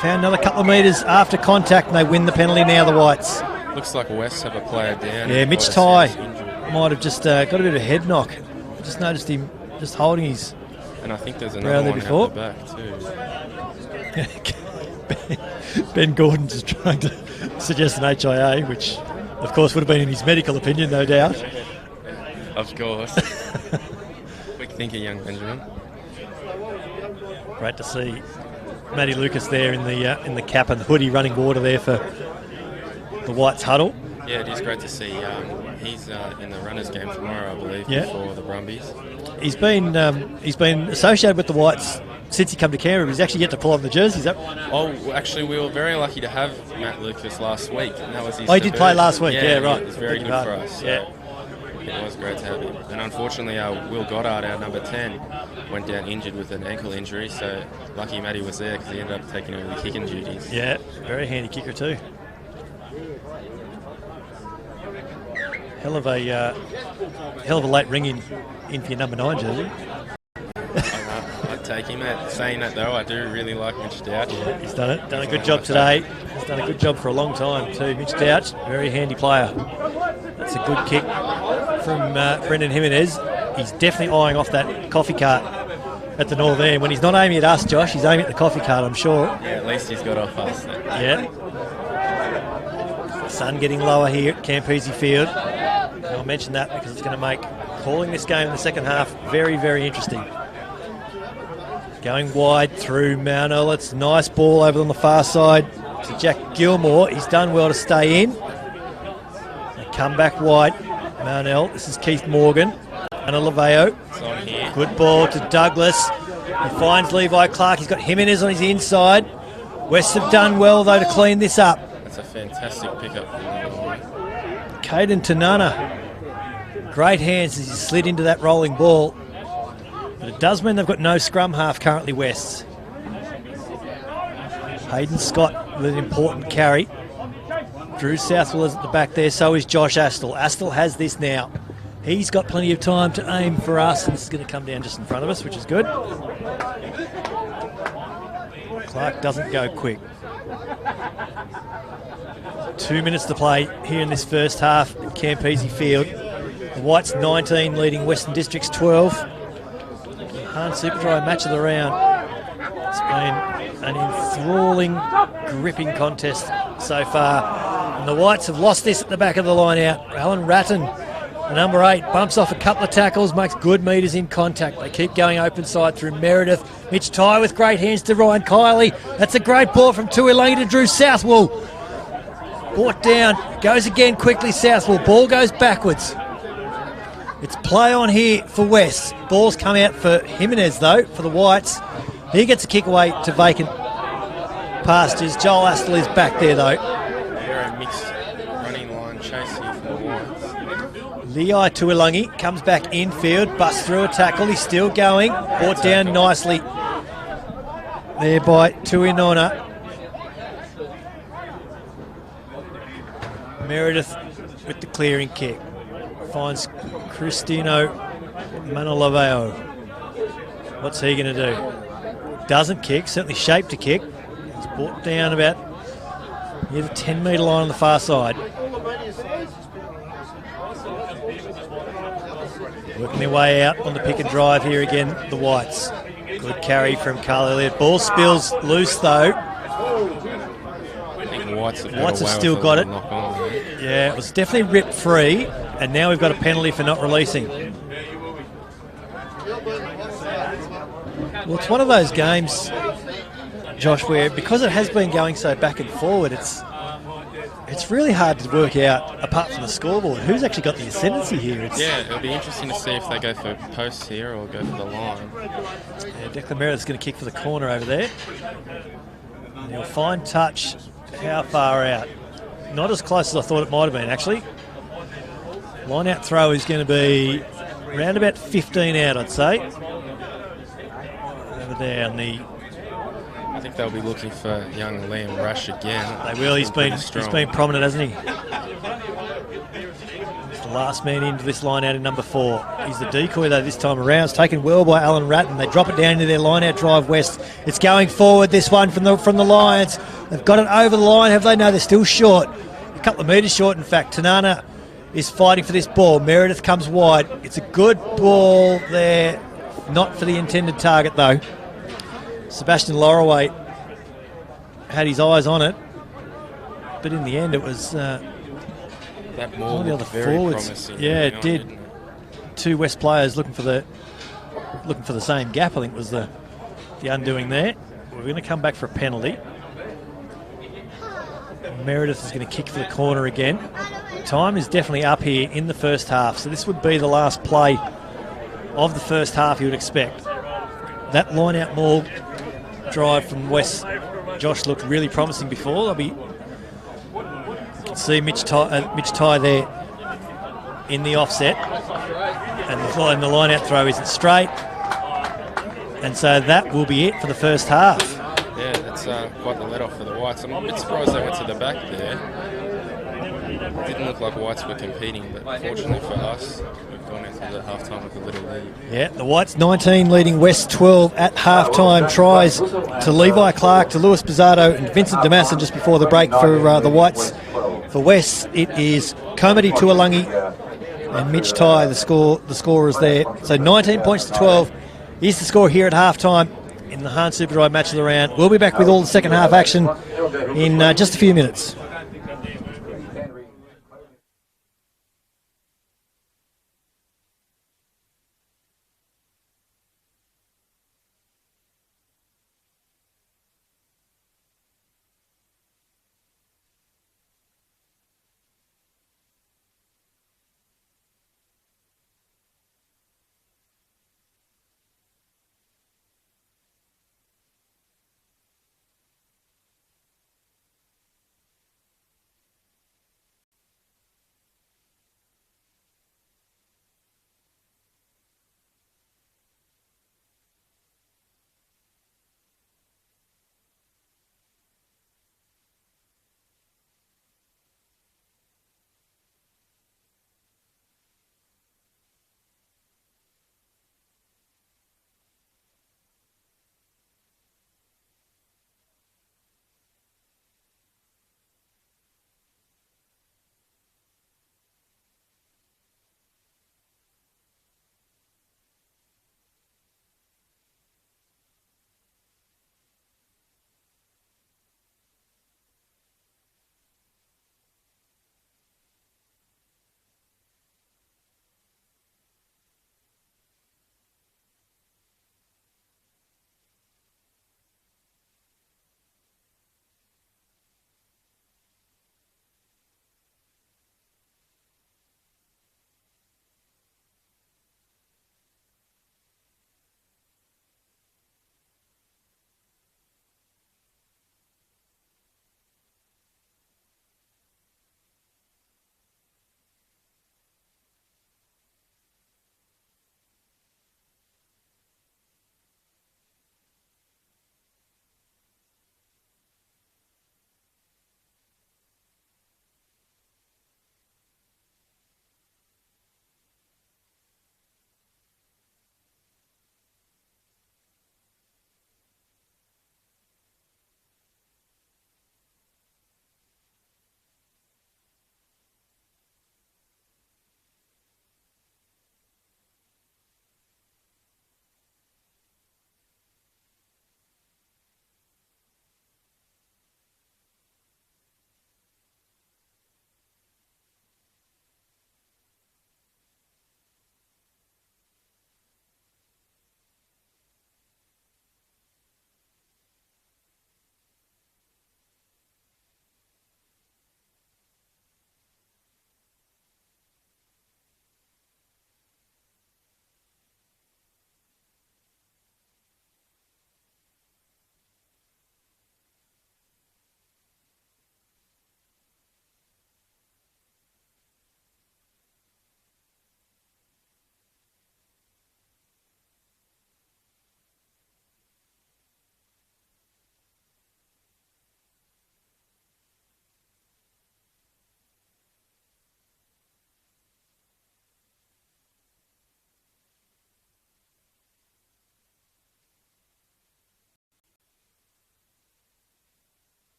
Found another couple of metres after contact and they win the penalty now, the Whites. Looks like West have a player down. Yeah, Mitch Ty might have just got a bit of a head knock. Just noticed him just holding his... And I think there's another one before. at the back too. Ben Gordon's just trying to suggest an HIA, which of course would have been in his medical opinion, no doubt. Of course. Quick thinker, young Benjamin. Great to see Matty Lucas there in the cap and the hoodie running water there for the Whites huddle. Yeah, it is great to see. He's in the runners game tomorrow, I believe, for the Brumbies. He's been associated with the Whites since he come to Canberra. He's actually yet to pull on the jerseys. Oh, actually, we were very lucky to have Matt Lucas last week, and that was his. Oh, he did play last week. Yeah, right. It was very good for us. So it was great to have him. And unfortunately, Will Goddard, our number 10, went down injured with an ankle injury. So lucky Matty was there because he ended up taking over the kicking duties. Yeah, very handy kicker too. Hell of a late ring in for your number 9 jersey. I'd take him. Saying that though, I do really like Mitch Douch. Yeah, he's done a good job today. He's done a good job for a long time too. Mitch Douch, very handy player. That's a good kick from Brendan Jimenez. He's definitely eyeing off that coffee cart at the north end. When he's not aiming at us, Josh, he's aiming at the coffee cart, I'm sure. Yeah, at least he's got off us then. Yeah. Sun getting lower here at Campese Field. I'll mention that because it's going to make calling this game in the second half very, very interesting. Going wide through Mownell. It's a nice ball over on the far side to Jack Gilmore. He's done well to stay in. They come back wide. Mownell. This is Keith Morgan. And Laveo. Good ball to Douglas. He finds Levi Clark. He's got Jimenez on his inside. West have done well, though, to clean this up. That's a fantastic pickup. Caden Tanana. Great hands as he slid into that rolling ball. But it does mean they've got no scrum half currently, West. Hayden Scott with an important carry. Drew Southwell is at the back there, so is Josh Astle. Astle has this now. He's got plenty of time to aim for us, and this is going to come down just in front of us, which is good. Clark doesn't go quick. 2 minutes to play here in this first half at Campese Field. The Whites 19 leading Western Districts 12. Hahn Superdry match of the round. It's been an enthralling, gripping contest so far. And the Whites have lost this at the back of the line out. Alan Ratton, the number 8, bumps off a couple of tackles, makes good metres in contact. They keep going open side through Meredith. Mitch Ty with great hands to Ryan Kiley. That's a great ball from Tuilagi to Drew Southwell. Brought down, goes again quickly Southwell. Ball goes backwards. It's play on here for West. Ball's come out for Jimenez though, for the Whites. He gets a kick away to vacant pastures. Joel Astle is back there though. They're a mixed running line chase here for the Whites. Lei Tuilagi comes back infield, busts through a tackle. He's still going. Brought down nicely there by Tuinona. Meredith with the clearing kick. Finds Cristino Manolaveo. What's he going to do? Doesn't kick, certainly shaped to kick. He's brought down about near the 10-metre line on the far side. Working their way out on the pick and drive here again, the Whites. Good carry from Carl Elliott. Ball spills loose though. I think Whites have still got it. Yeah, it was definitely ripped free, and now we've got a penalty for not releasing. Well, it's one of those games, Josh, where because it has been going so back and forward, it's really hard to work out, apart from the scoreboard, who's actually got the ascendancy here. Yeah, it'll be interesting to see if they go for posts here or go for the line. Yeah, Declan Meredith's going to kick for the corner over there. And he'll find touch. How far out? not as close as I thought it might have been, actually. Line-out throw is going to be around about 15 out, I'd say. Over there on the... I think they'll be looking for young Liam Rush again. They will. He's been prominent, hasn't he? He's the last man into this line out in number 4. He's the decoy, though, this time around. It's taken well by Alan Ratton. They drop it down into their line-out drive west. It's going forward, this one, from the Lions. They've got it over the line, have they? No, they're still short. A couple of metres short, in fact. Tanana is fighting for this ball. Meredith comes wide. It's a good ball there. Not for the intended target, though. Sebastian Loroway had his eyes on it, but in the end it was that ball one of the other very forwards. Promising. Yeah, it did. 2 West players looking for the same gap, I think, was the undoing there. We're going to come back for a penalty. Meredith is going to kick for the corner again. Time is definitely up here in the first half, so this would be the last play of the first half, you would expect. That line-out maul drive from West, Josh, looked really promising before. You can see Mitch Ty there in the offset, and the line-out throw isn't straight, and so that will be it for the first half. Yeah, that's quite the let-off for the Whites. I'm a bit surprised they went to the back there. It didn't look like Whites were competing, but fortunately for us, we've gone into the half-time with a little lead. Yeah, the Whites 19 leading West 12 at half-time. Tries to Levi Clark, to Lewis Pizzardo and Vincent Damasson just before the break for the Whites. For West, it is Komati Tuolangi and Mitch Ty, the scorers there. So 19 points to 12 is the score here at half-time in the Hahn Superdry match of the round. We'll be back with all the second half action in just a few minutes.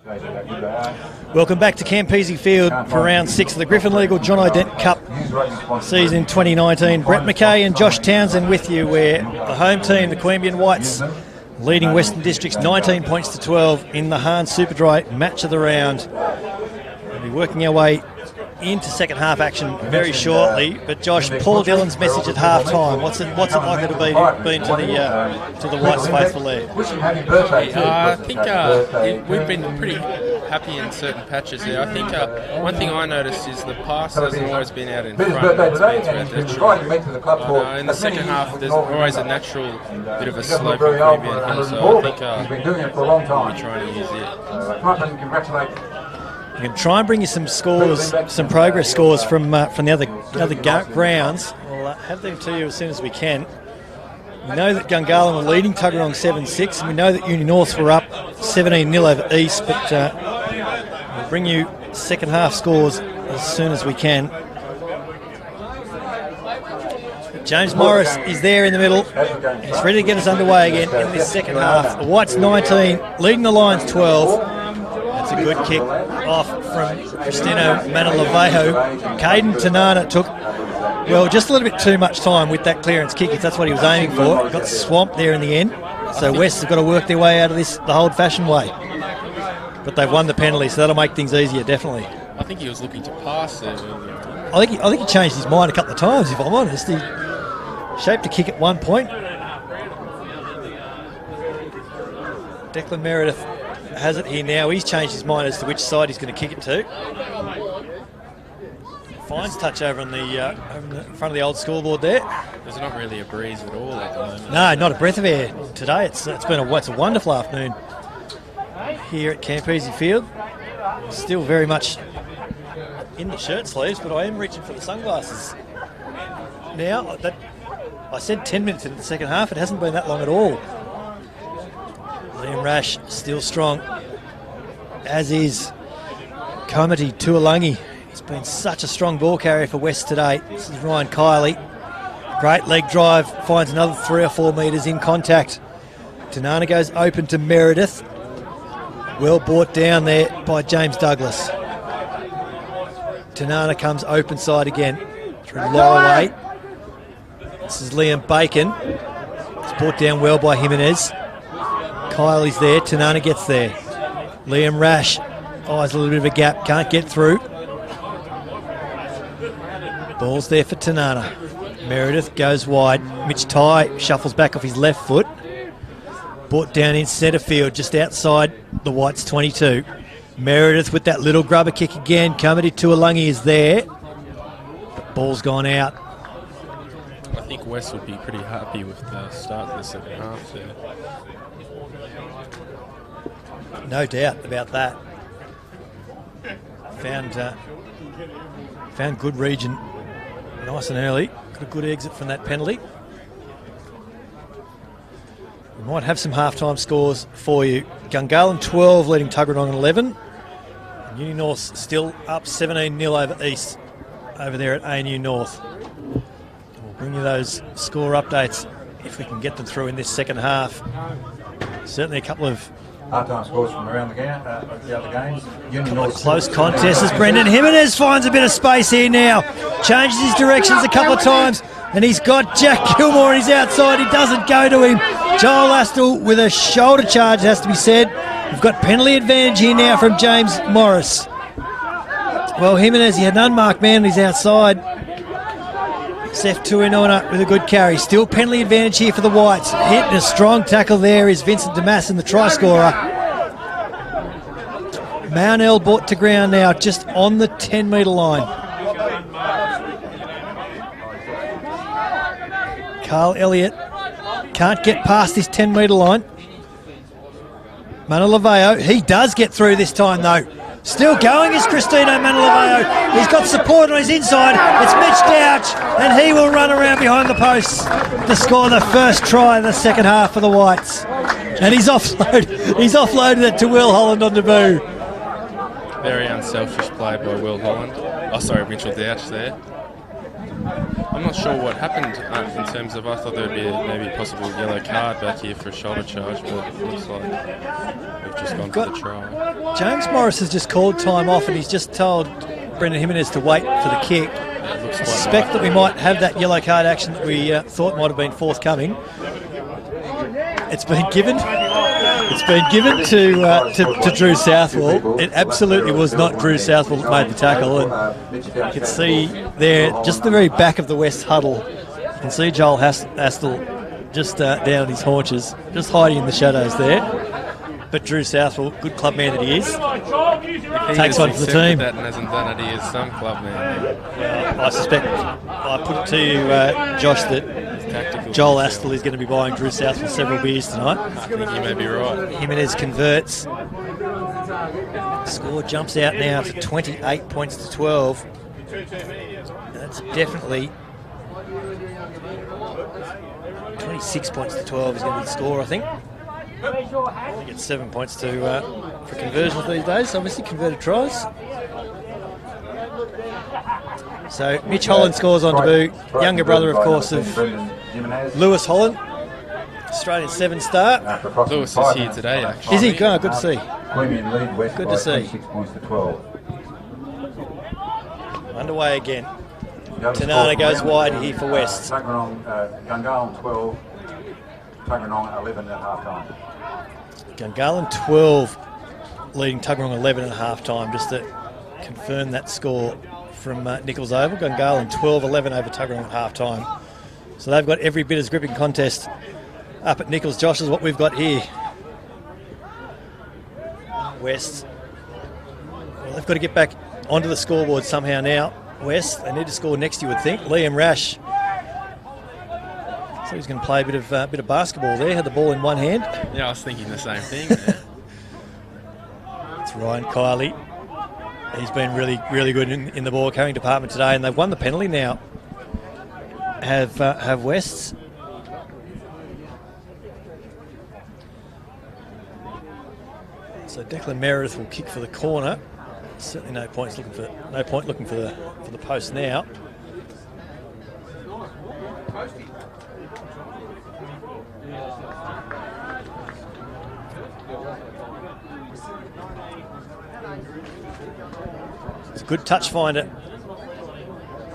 Welcome back to Queanbeyan Field for round 6 of the Griffin Legal John O. Dent Cup season 2019. Brett McKay and Josh Townsend with you, where the home team, the Queanbeyan Whites, leading Western Districts 19 points to 12 in the Hahn Superdry match of the round. We'll be working our way into second half action very shortly. But Josh, Paul Dillon's message at half time, what's it likely to be to the Whites faithful there? I think we've been pretty happy in certain patches there. I think one thing I noticed is the pass hasn't always been out in front. In the second half, there's always a natural bit of a slope in Queanbeyan Hill, so I think we'll be trying to use it. We can try and bring you some scores, some progress scores from the other grounds. We'll have them to you as soon as we can. We know that Gungahlin were leading Tuggeranong 7-6, and we know that Uni North were up 17-0 over East, but we'll bring you second half scores as soon as we can. James Morris is there in the middle. He's ready to get us underway again in this second half. Whites 19, leading the Lions 12. That's a good kick off from Cristino Manalavejo. Caden Tanana took, well, just a little bit too much time with that clearance kick, if that's what he was aiming for. Got swamped there in the end. So West have got to work their way out of this the old-fashioned way. But they've won the penalty, so that'll make things easier, definitely. I think he was looking to pass there. I think he changed his mind a couple of times, if I'm honest. He shaped a kick at one point. Declan Meredith has it here now. He's changed his mind as to which side he's going to kick it to. Fines touch over in front of the old scoreboard there. There's not really a breeze at all at the moment. No, not a breath of air today. It's a wonderful afternoon here at Queanbeyan Field. Still very much in the shirt sleeves, but I am reaching for the sunglasses now. I said 10 minutes into the second half. It hasn't been that long at all. Liam Rash still strong, as is Komati Tuolangi. He's been such a strong ball carrier for West today. This is Ryan Kiley. Great leg drive, finds another 3 or 4 metres in contact. Tanana goes open to Meredith. Well brought down there by James Douglas. Tanana comes open side again through Lorelei. This is Liam Bacon. It's brought down well by Jimenez. Kylie's there, Tanana gets there. Liam Rash, there's a little bit of a gap, can't get through. Ball's there for Tanana. Meredith goes wide. Mitch Ty shuffles back off his left foot. Brought down in centre field, just outside the Whites 22. Meredith with that little grubber kick again. Komati Tuolangi is there. But ball's gone out. I think West would be pretty happy with the start of the second half there. No doubt about that. Found good region nice and early. Got a good exit from that penalty. We might have some half-time scores for you. Gungahlin 12 leading Tuggeranong 11. And Uni North still up 17-0 over East over there at ANU North. We'll bring you those score updates if we can get them through in this second half. Certainly a couple of half-time scores from around the other games. Couple of close contests as Brendan Jimenez finds a bit of space here now. Changes his directions a couple of times, and he's got Jack Gilmore on his outside. He doesn't go to him. Joel Astle with a shoulder charge, has to be said. We've got penalty advantage here now from James Morris. Well, Jimenez, he had an unmarked man on his outside. Seth Tuinona with a good carry. Still penalty advantage here for the Whites. Hitting a strong tackle there is Vincent Damasin, the try scorer. Mownell brought to ground now, just on the 10-metre line. Carl Elliott can't get past this 10-metre line. Manalaveo, he does get through this time though. Still going is Cristino Manalaveo. He's got support on his inside. It's Mitch Douch, and he will run around behind the posts to score the first try in the second half for the Whites. And he's offloaded it to Will Holland on debut. Very unselfish play by Will Holland. Mitchell Douch there. I'm not sure what happened in terms of, I thought there would be maybe a possible yellow card back here for a shoulder charge, but it looks like we've just gone for the try. James Morris has just called time off, and he's just told Brendan Jimenez to wait for the kick. I suspect that we might have that yellow card action that we thought might have been forthcoming. It's been given. It's been given to Drew Southwell. It absolutely was not Drew Southwell that made the tackle, and you can see there, just the very back of the West huddle, you can see Joel Astle just down on his haunches, just hiding in the shadows there. But Drew Southwell, good club man that he is, takes one for the team. That and hasn't done it, he is some club man. I suspect, I put it to you, Josh, that Joel Astle is going to be buying Drew Southwell several beers tonight. I think you may be right. Jimenez converts. Score jumps out now to 28 points to 12. That's definitely 26 points to 12 is going to be the score, I think. I think it's 7 points to for conversions these days. Obviously, converted tries. So Mitch Holland scores on debut. Younger brother, of course, of Lewis Holland. Australian 7-star. Lewis is here today, actually. Is he? Oh, good to see. Queanbeyan lead West Good by to see. 26 points to 12. Underway again. Tanana goes wide here for West. Gungahlin 12, Tuggeranong 11 at half time. Gungahlin 12 leading Tuggeranong 11 at half time, just to confirm that score from Nichols Oval. Gungahlin 12-11 over Tuggeranong at half time. So they've got every bit as gripping contest up at Nichols. Josh, is what we've got here. West. Well, they've got to get back onto the scoreboard somehow now. West, they need to score next, you would think. Liam Rash. So he's going to play a bit of basketball there. Had the ball in one hand. Yeah, I was thinking the same thing. It's Ryan Kiley. He's been really, really good in the ball carrying department today, and they've won the penalty now. Have Wests. So Declan Meredith will kick for the corner. Certainly no point looking for the post now. It's a good touch finder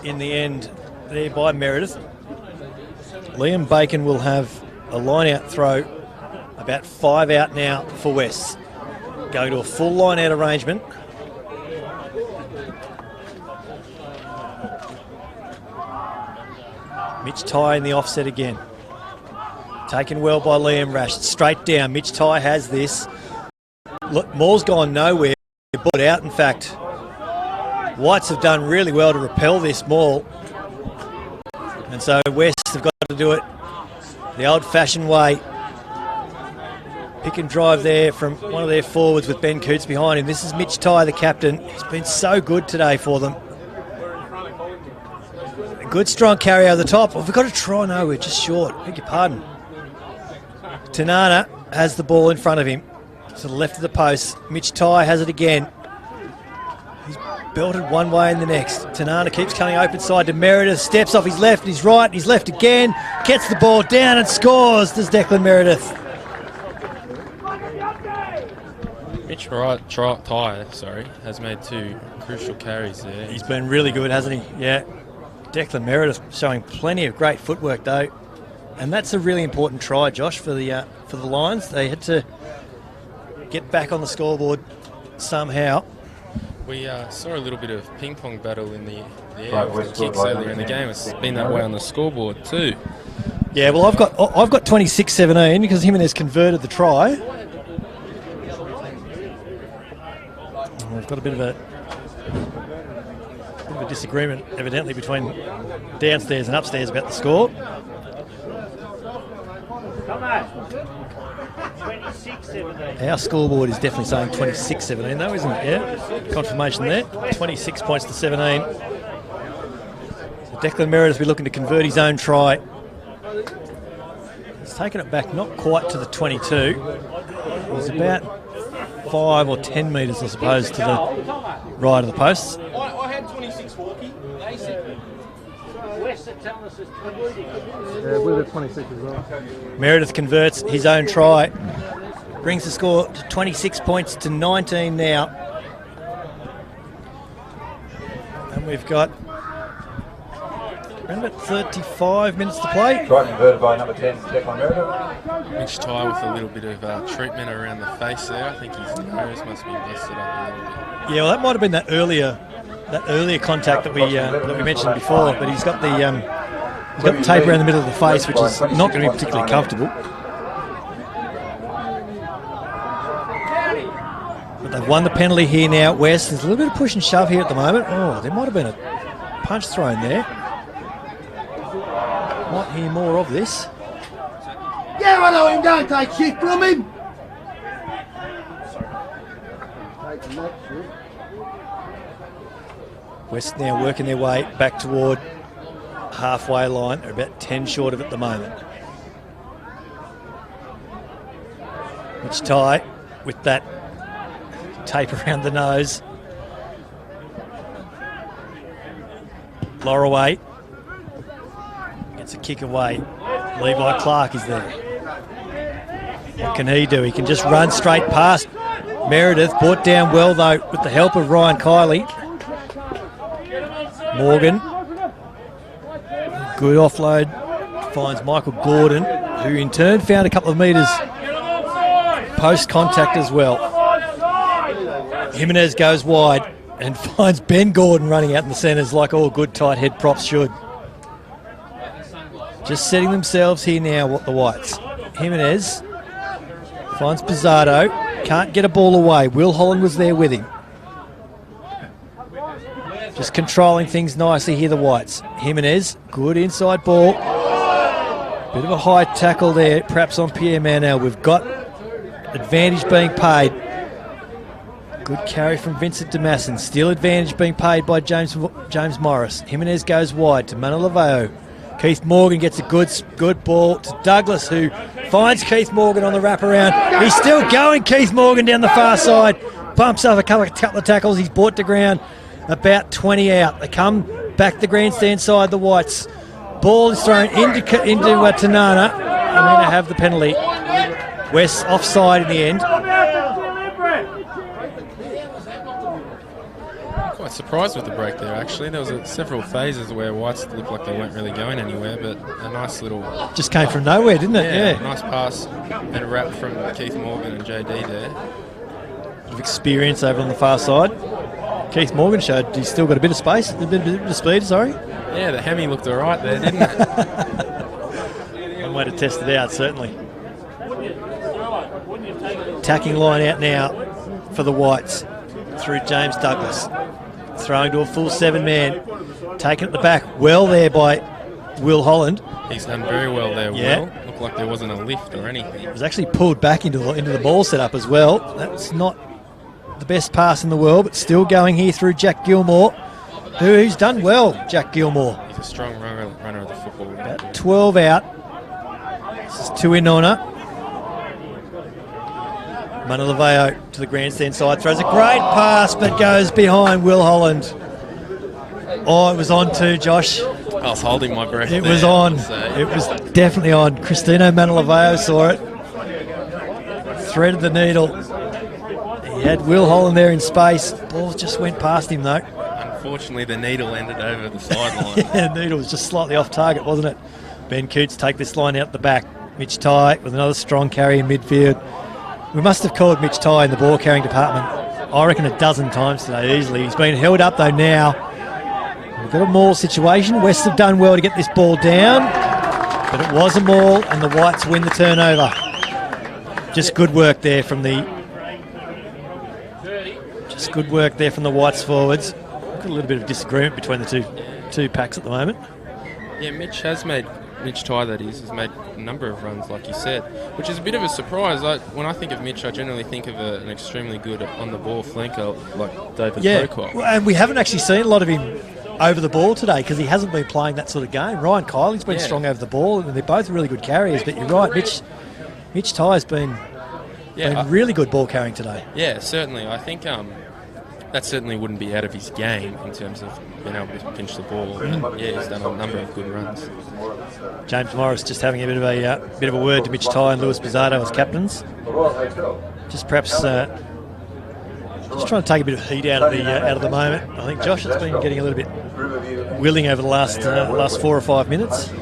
in the end there by Meredith. Liam Bacon will have a line-out throw, about 5 out now for West. Going to a full line-out arrangement. Mitch Tye in the offset again. Taken well by Liam Rash. Straight down. Mitch Tye has this. Look, Maul's gone nowhere. Brought out, in fact. Whites have done really well to repel this Maul. And so West have got to do it the old-fashioned way. Pick and drive there from one of their forwards with Ben Coots behind him. This is Mitch Tye, the captain. He's been so good today for them. A good strong carry over the top. We've got a try. No, we're just short. Beg your pardon. Tanana has the ball in front of him to the left of the post. Mitch Tye has it again. He's belted one way and the next. Tanana keeps coming open side to Meredith. Steps off his left, his right, his left again. Gets the ball down and scores. Does Declan Meredith. Mitch Tye, has made 2 crucial carries there. He's been really good, hasn't he? Yeah. Declan Meredith showing plenty of great footwork though, and that's a really important try, Josh, for the Lions. They had to get back on the scoreboard somehow. We saw a little bit of ping pong battle in the air with the kicks earlier in the game. It's been that way on the scoreboard too. Yeah, well, I've got 26-17 because Jimenez converted the try. We've got a bit of a disagreement, evidently, between downstairs and upstairs about the score. Our scoreboard is definitely saying 26-17, though, isn't it? Yeah, confirmation there. 26 points to 17. So Declan Meredith will be looking to convert his own try. He's taken it back not quite to the 22. It was about 5 or 10 metres, I suppose, to the right of the posts. I had 26 Hawkey. They said With the 26 as well. Meredith converts his own try. Brings the score to 26 points to 19 now. And we've got around about 35 minutes to play. Try converted by number 10, Declan Meredith. Mitch Ty with a little bit of treatment around the face there. I think his nose must be busted up a little bit. Yeah, well, that might have been that earlier contact that we mentioned before. But he's got the tape around the middle of the face, which is not going to be particularly comfortable. But they've won the penalty here now at West. There's a little bit of push and shove here at the moment. Oh, there might have been a punch thrown there. Might hear more of this. Yeah, I know him. Don't take shit from him. West now working their way back toward halfway line. They're about 10 short of it at the moment. Which Ty with that tape around the nose. Lorraway gets a kick away. Levi Clark is there. What can he do? He can just run straight past Meredith. Brought down well though with the help of Ryan Kiley. Morgan. Good offload. Finds Michael Gordon, who in turn found a couple of metres post contact as well. Jimenez goes wide and finds Ben Gordon running out in the centres like all good tight head props should. Just setting themselves here now, what the Whites. Jimenez finds Pizzardo, can't get a ball away. Will Holland was there with him. Just controlling things nicely here, the Whites. Jimenez, good inside ball. Bit of a high tackle there, perhaps on Pierre Manel. We've got advantage being paid. Good carry from Vincent Damasson. Still advantage being paid by James Morris. Jimenez goes wide to Manalaveo. Keith Morgan gets a good ball to Douglas, who finds Keith Morgan on the wraparound. He's still going, Keith Morgan down the far side. Bumps up a couple of tackles. He's brought to ground. About 20 out. They come back the grandstand side, the Whites. Ball is thrown into Tanana. And we're going to have the penalty. West offside in the end. Quite surprised with the break there, actually. There was several phases where Whites looked like they weren't really going anywhere, but a nice little... Just came from nowhere, didn't it? Yeah. Nice pass and a wrap from Keith Morgan and JD there. Bit of experience over on the far side. Keith Morgan showed he's still got a bit of space, a bit of speed, sorry. Yeah, the hammy looked all right there, didn't it? One way to test it out, certainly. Attacking line out now for the Whites through James Douglas. Throwing to a full 7-man. Taken at the back, well there by Will Holland. He's done very well there, Will. Looked like there wasn't a lift or anything. It was actually pulled back into the ball setup as well. That's not the best pass in the world, but still going here through Jack Gilmore, who's done well, Jack Gilmore. He's a strong runner of the football. About 12 out. This is 2 in on her. Manalaveo to the grandstand side, throws a great pass, but goes behind Will Holland. Oh, it was on too, Josh. I was holding my breath. It was on. It was definitely on. Cristino Manalaveo saw it. Threaded the needle. He had Will Holland there in space. Ball just went past him, though. Unfortunately, the needle ended over the sideline. Yeah, the needle was just slightly off target, wasn't it? Ben Coots take this line out the back. Mitch Ty with another strong carry in midfield. We must have called Mitch Ty in the ball carrying department, I reckon, a dozen times today easily. He's been held up though now. We've got a maul situation. West have done well to get this ball down, but it was a maul and the Whites win the turnover. Just good work there from the Whites forwards. Got a little bit of disagreement between the two packs at the moment. Yeah, Mitch Ty, that is, has made a number of runs, like you said, which is a bit of a surprise. When I think of Mitch, I generally think of an extremely good on-the-ball flanker like David Pocock. Well, and we haven't actually seen a lot of him over the ball today because he hasn't been playing that sort of game. Ryan Kiley's been strong over the ball, and they're both really good carriers, but you're right, Mitch Ty's been really good ball carrying today. Yeah, certainly. I think that certainly wouldn't be out of his game in terms of being able to pinch the ball. But yeah, he's done a number of good runs. James Morris just having a bit of a word to Mitch Ty and Lewis Pizzardo as captains. Just perhaps just trying to take a bit of heat out of the moment. I think Josh has been getting a little bit willing over the last 4 or 5 minutes.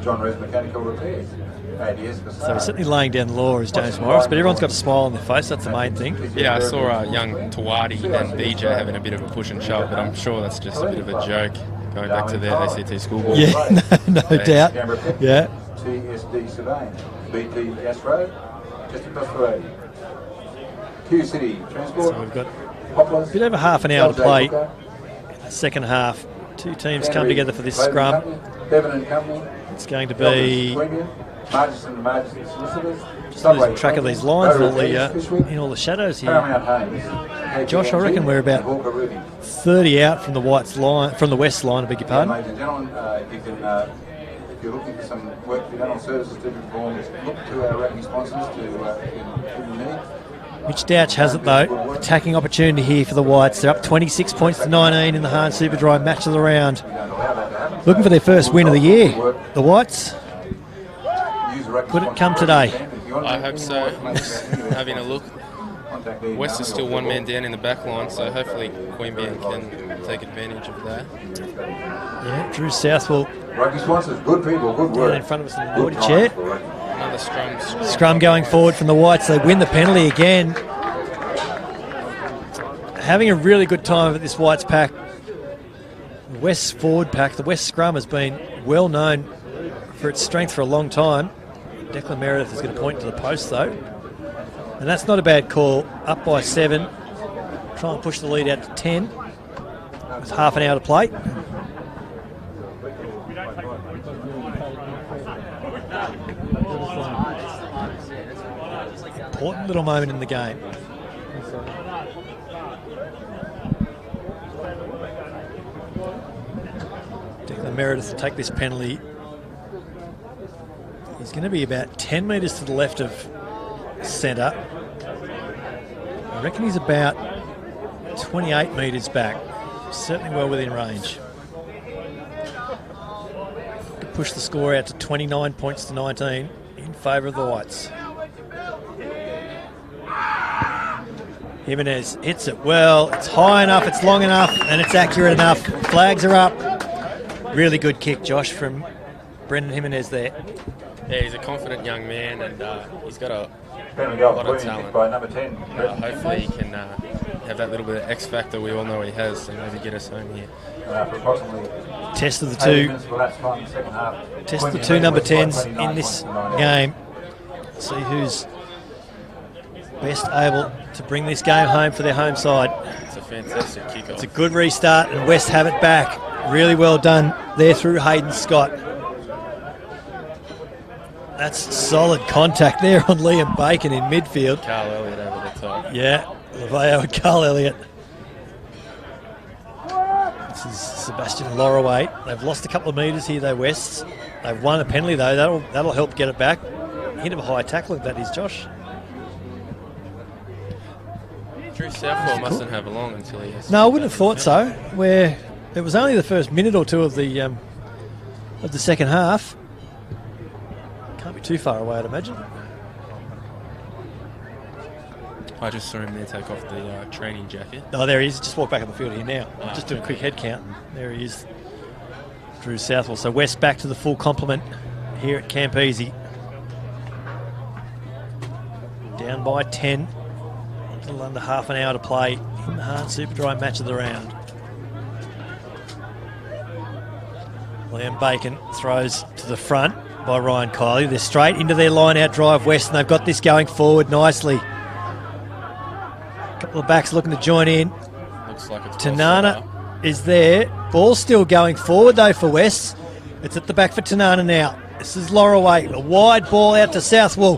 John Rez Mechanical Repairs. So he's certainly laying down the law as James Morris, but everyone's got a smile on their face. That's the main thing. Yeah, I saw young Tawadi and BJ having a bit of a push and shove, but I'm sure that's just a bit of a joke going back to their ACT schoolboy. Yeah, no doubt. Yeah. TSD Surveying, BT Gas Road, just across the road. Q City Transport. So we've got a bit over half an hour to play in the second half. Two teams come together for this scrum. It's going to be just losing track of these lines in all the shadows here. Josh, I reckon we're about 30 out from the White's line, from the West line, I beg your pardon. Ladies and gentlemen, if you're looking for some work to be done on services to perform, look to our rugby sponsors to Mitch Douch has it though. Attacking opportunity here for the Whites. They're up 26 points to 19 in the Hard Super Dry match of the round. Looking for their first win of the year. The Whites. Could it come today? I hope so. Just having a look. West is still one man down in the back line, so hopefully Queanbeyan can take advantage of that. Yeah, Drew Southwell. Rugby sponsors, good people, good work. Down in front of us in the naughty chair. Another Scrum going forward from the Whites. They win the penalty again. Having a really good time at this Whites pack. The West forward pack, the West scrum has been well known for its strength for a long time. Declan Meredith is going to point to the post though. And that's not a bad call. Up by 7. Try and push the lead out to 10. With half an hour to play. Important little moment in the game. Declan Meredith to take this penalty. He's going to be about 10 metres to the left of centre. I reckon he's about 28 metres back. Certainly well within range. To push the score out to 29 points to 19 in favour of the Whites. Jimenez hits it well. It's high enough, it's long enough, and it's accurate enough. Flags are up. Really good kick, Josh, from Brendan Jimenez there. Yeah, he's a confident young man, and he's got a lot of talent. By number 10. Hopefully he can have that little bit of X factor we all know he has, and maybe get us home here. Test of the two. Test of the two number 10s in this game. See who's best able to bring this game home for their home side. It's a fantastic kickoff. It's a good restart, and West have it back. Really well done there through Hayden Scott. That's solid contact there on Liam Bacon in midfield. Carl Elliott over the top. Yeah, Laveo and Carl Elliott. This is Sebastian Lorraway. They've lost a couple of metres here, though, West. They've won a penalty, though. That'll help get it back. Hit of a high tackle, that is, Josh. Drew Southwell mustn't have long until he has... No, I wouldn't have thought so. Where it was only the first minute or two of the second half. Can't be too far away, I'd imagine. I just saw him there take off the training jacket. Oh, there he is. Just walked back on the field here now. Just doing a quick head count. There he is. Drew Southwell. So West back to the full complement here at Queanbeyan. Down by 10. A little under half an hour to play in the Hard Super Dry match of the round. Liam Bacon throws to the front by Ryan Kiley. They're straight into their line-out drive, West, and they've got this going forward nicely. A couple of backs looking to join in. Looks like it's Tanana is there. Ball still going forward, though, for West. It's at the back for Tanana now. This is Lorraway. A wide ball out to Southwell,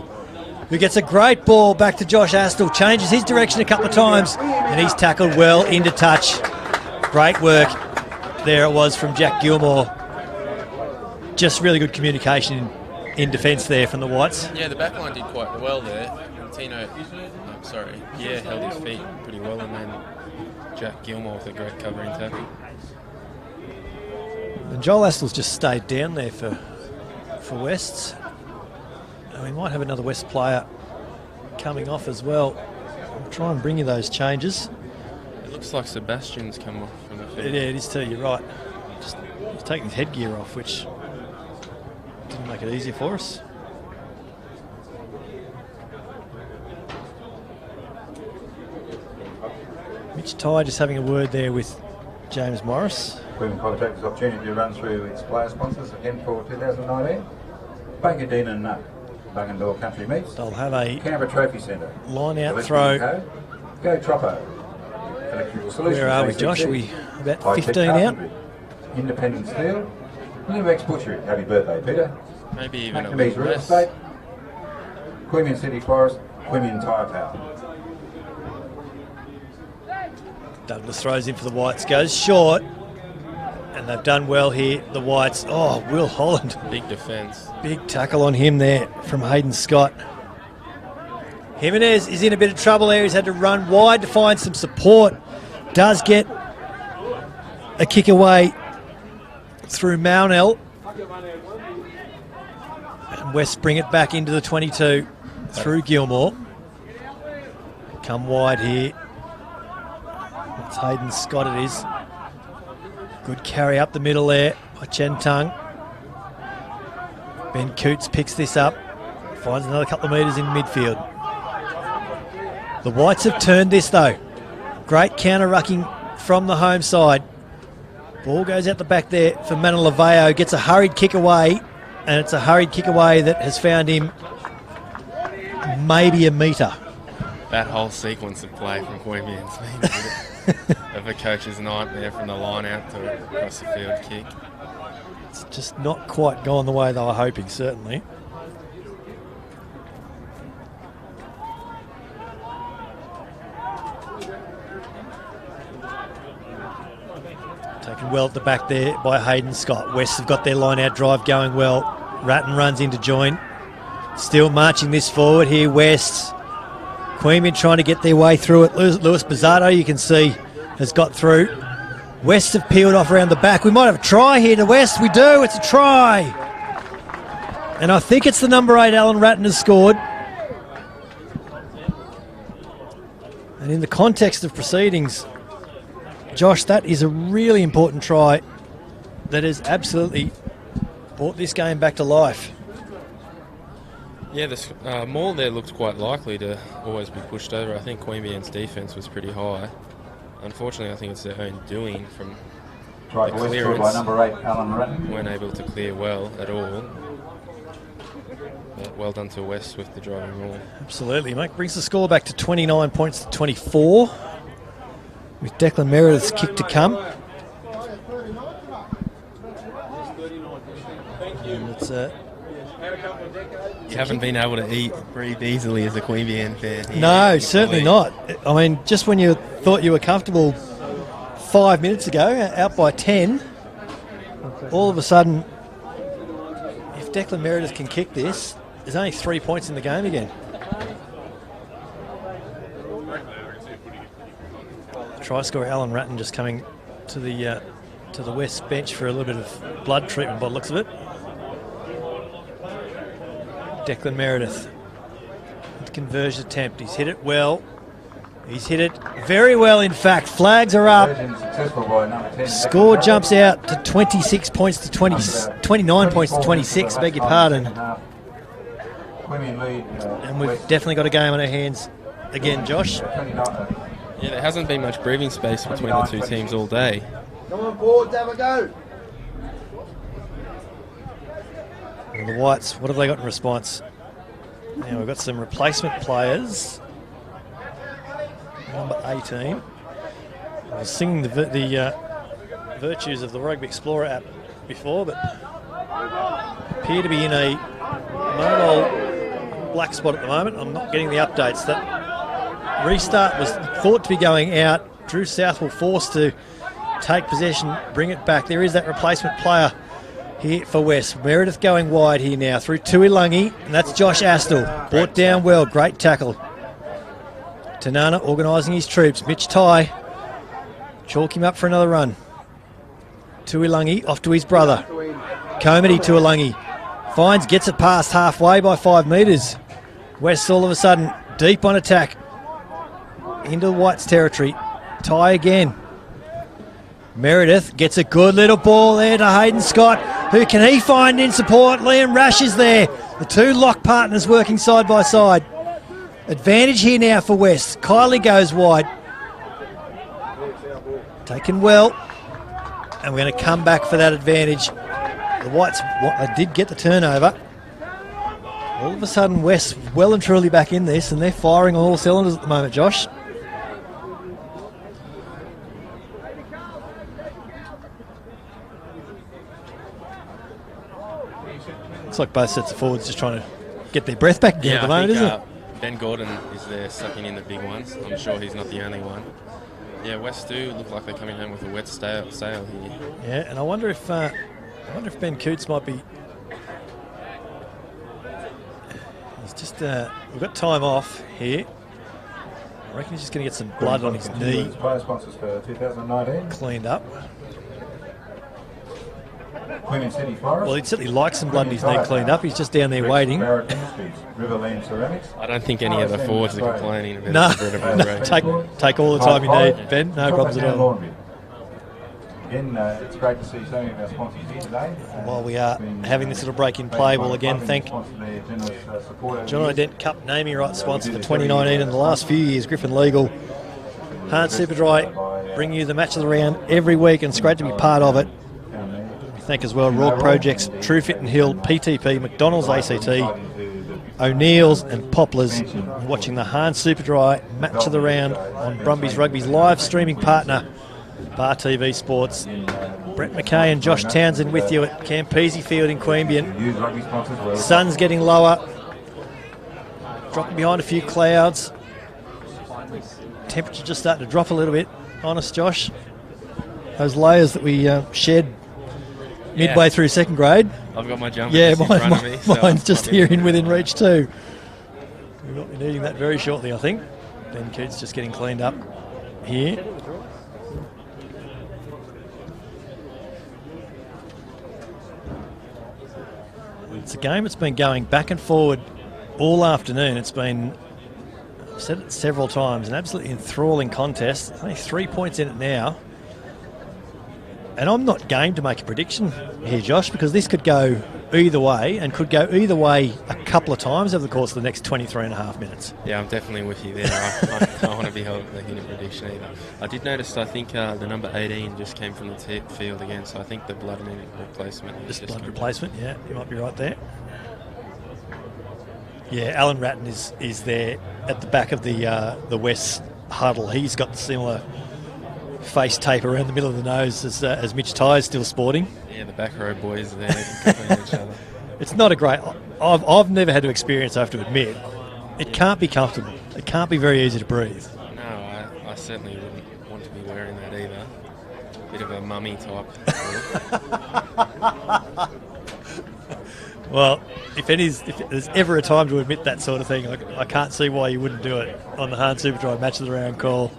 who gets a great ball back to Josh Astle. Changes his direction a couple of times, and he's tackled well into touch. Great work. There it was from Jack Gilmore. Just really good communication in defence there from the Whites. Yeah, the back line did quite well there. Tino, Pierre held his feet pretty well, and then Jack Gilmore with a great covering tackle. And Joel Astl's just stayed down there for Wests. And we might have another West player coming off as well. I'll try and bring you those changes. It looks like Sebastian's come off from the field. Yeah, it is too, you're right. Just he's taking his headgear off, which didn't make it easier for us. Mitch Ty just having a word there with James Morris. Queanbeyan College takes this opportunity to run through its player sponsors again for 2019. Bankerdine and Nutt, Bungendore Country Meets. They'll have a Canberra Trophy Centre. line out throw. Go Troppo. Electrical Solutions. Where are we, Josh? Are we about 15 out? Independent Steel. Lumex Butchery. Happy birthday, Peter. Maybe even a McNamee's little Real less. Estate. Queanbeyan City Forest. Queanbeyan Tyre Power. Douglas throws in for the Whites, goes short. And they've done well here, the Whites. Oh, Will Holland. Big defence. Big tackle on him there from Hayden Scott. Jimenez is in a bit of trouble there. He's had to run wide to find some support. Does get a kick away through Mownell. And West bring it back into the 22 through Gilmore. Come wide here. It's Hayden Scott it is. Good carry up the middle there by Chen Tung. Ben Coots picks this up. Finds another couple of metres in midfield. The Whites have turned this though. Great counter-rucking from the home side. Ball goes out the back there for Manilaveo. Gets a hurried kick away. And it's a hurried kick away that has found him maybe a metre. That whole sequence of play from Queanbeyan's been a bit of a coach's nightmare from the line out to across the field kick. It's just not quite gone the way they were hoping, certainly. Taken well at the back there by Hayden Scott. West have got their line-out drive going well. Ratton runs in to join. Still marching this forward here, West. Queanbeyan trying to get their way through it. Lewis Bizardo, you can see, has got through. West have peeled off around the back. We might have a try here to West. We do. It's a try. And I think it's the number 8, Alan Ratton, has scored. And in the context of proceedings, Josh, that is a really important try that has absolutely brought this game back to life. Yeah, the maul there looked quite likely to always be pushed over. I think Queanbeyan's defence was pretty high. Unfortunately, I think it's their own doing from Try the West clearance. by number 8, Alan Ratton. Weren't able to clear well at all. But well done to West with the driving maul. Absolutely, mate. Brings the score back to 29 points to 24. With Declan Meredith's kick to come. And it's You haven't been able to breathe easily as a Queanbeyan fan here. no, certainly not. I mean, just when you thought you were comfortable 5 minutes ago, out by 10, all of a sudden, if Declan Meredith can kick this, there's only 3 points in the game again. Try scorer Alan Ratton just coming to the West bench for a little bit of blood treatment by the looks of it. Declan Meredith, the conversion attempt. He's hit it well. He's hit it very well, in fact. Flags are up. Score jumps out to 26 points to 29 points to 26, beg your pardon. And we've definitely got a game on our hands again, Josh. Yeah, there hasn't been much breathing space between the two teams all day. Come on, boards, have a go. And the Whites, what have they got in response? Now we've got some replacement players. Number 18. I was singing the virtues of the Rugby Explorer app before, but appear to be in a mobile black spot at the moment. I'm not getting the updates. That restart was thought to be going out. Drew Southwell forced to take possession, bring it back. There is that replacement player here for West. Meredith going wide here now through Tuilagi, and that's Josh Astle. Brought down well, great tackle. Tanana organising his troops. Mitch Ty Chalk him up for another run. Tuilagi off to his brother. Comedy Tuilagi finds, gets it past halfway by 5 metres. West all of a sudden deep on attack into the Whites territory. Tie again. Meredith gets a good little ball there to Hayden Scott. Who can he find in support? Liam Rash is there. The two lock partners working side by side. Advantage here now for West. Kylie goes wide. Taken well. And we're going to come back for that advantage. The Whites did get the turnover. All of a sudden, West well and truly back in this, and they're firing on all cylinders at the moment, Josh. Looks like both sets of forwards just trying to get their breath back again at the moment, isn't it? Ben Gordon is there sucking in the big ones. I'm sure he's not the only one. Yeah, West do look like they're coming home with a wet sail here. Yeah, and I wonder if Ben Coots might be. He's just we've got time off here. I reckon he's just going to get some blood on his knee. Player sponsors for 2019. Cleaned up. Queanbeyan City Forest. Well, he'd certainly like some blood in his knee cleaned up. He's just down there waiting. Riverland Ceramics. I don't think any of the forwards are complaining about No, take all the time you need, Ben. No problems at all. Again, it's great to see so many of our sponsors here today. While we are having this little break in play, we'll again thank John Dent Cup naming rights sponsor for 2019 and the last few years, Griffin Legal. Hard Superdry bring you the match of the round every week, and it's great to be part of it. Thank as well Raw Projects, True Fit and Hill, PTP, McDonald's ACT, O'Neill's and Poplars. Watching the Hahn Superdry match of the round on Brumbies Rugby's live streaming partner, Bar TV Sports. Brett McKay and Josh Townsend with you at Campese Field in Queanbeyan. Sun's getting lower, dropping behind a few clouds. Temperature just starting to drop a little bit. Honest, Josh, those layers that we shed midway through second grade. I've got my jumper in front of me. Mine's just here in within reach too. We will be needing that very shortly, I think. Ben Coots just getting cleaned up here. It's a game that's been going back and forward all afternoon. It's been, I've said it several times, an absolutely enthralling contest. Only 3 points in it now. And I'm not game to make a prediction here, Josh, because this could go either way, and could go either way a couple of times over the course of the next 23 and a half minutes. Yeah, I'm definitely with you there. I don't want to be held making a prediction either. I did notice, I think the number 18 just came from the field again, so I think the blood replacement. Just blood replacement, yeah, you might be right there. Yeah, Alan Ratton is there at the back of the West huddle. He's got the similar face tape around the middle of the nose as Mitch Ty's still sporting. Yeah, the back row boys are there comparing each other. It's not a great... I've never had to experience, I have to admit. It can't be comfortable. It can't be very easy to breathe. No, I certainly wouldn't want to be wearing that either. Bit of a mummy type. Well, if there's ever a time to admit that sort of thing, I can't see why you wouldn't do it on the Hahn Superdry match of the round call.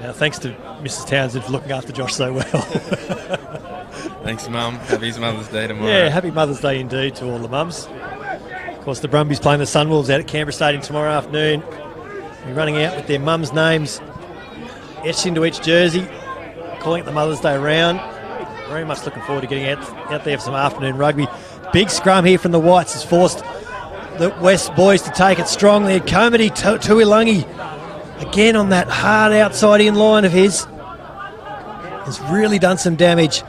Now, thanks to Mrs. Townsend for looking after Josh so well. Thanks, Mum. Happy Mother's Day tomorrow. Yeah, happy Mother's Day indeed to all the mums. Of course, the Brumbies playing the Sunwolves out at Canberra Stadium tomorrow afternoon. They're running out with their mums' names etched into each jersey, calling it the Mother's Day round. Very much looking forward to getting out there for some afternoon rugby. Big scrum here from the Whites has forced the West boys to take it strongly. Comedy Tuilagi again on that hard outside in line of his has really done some damage.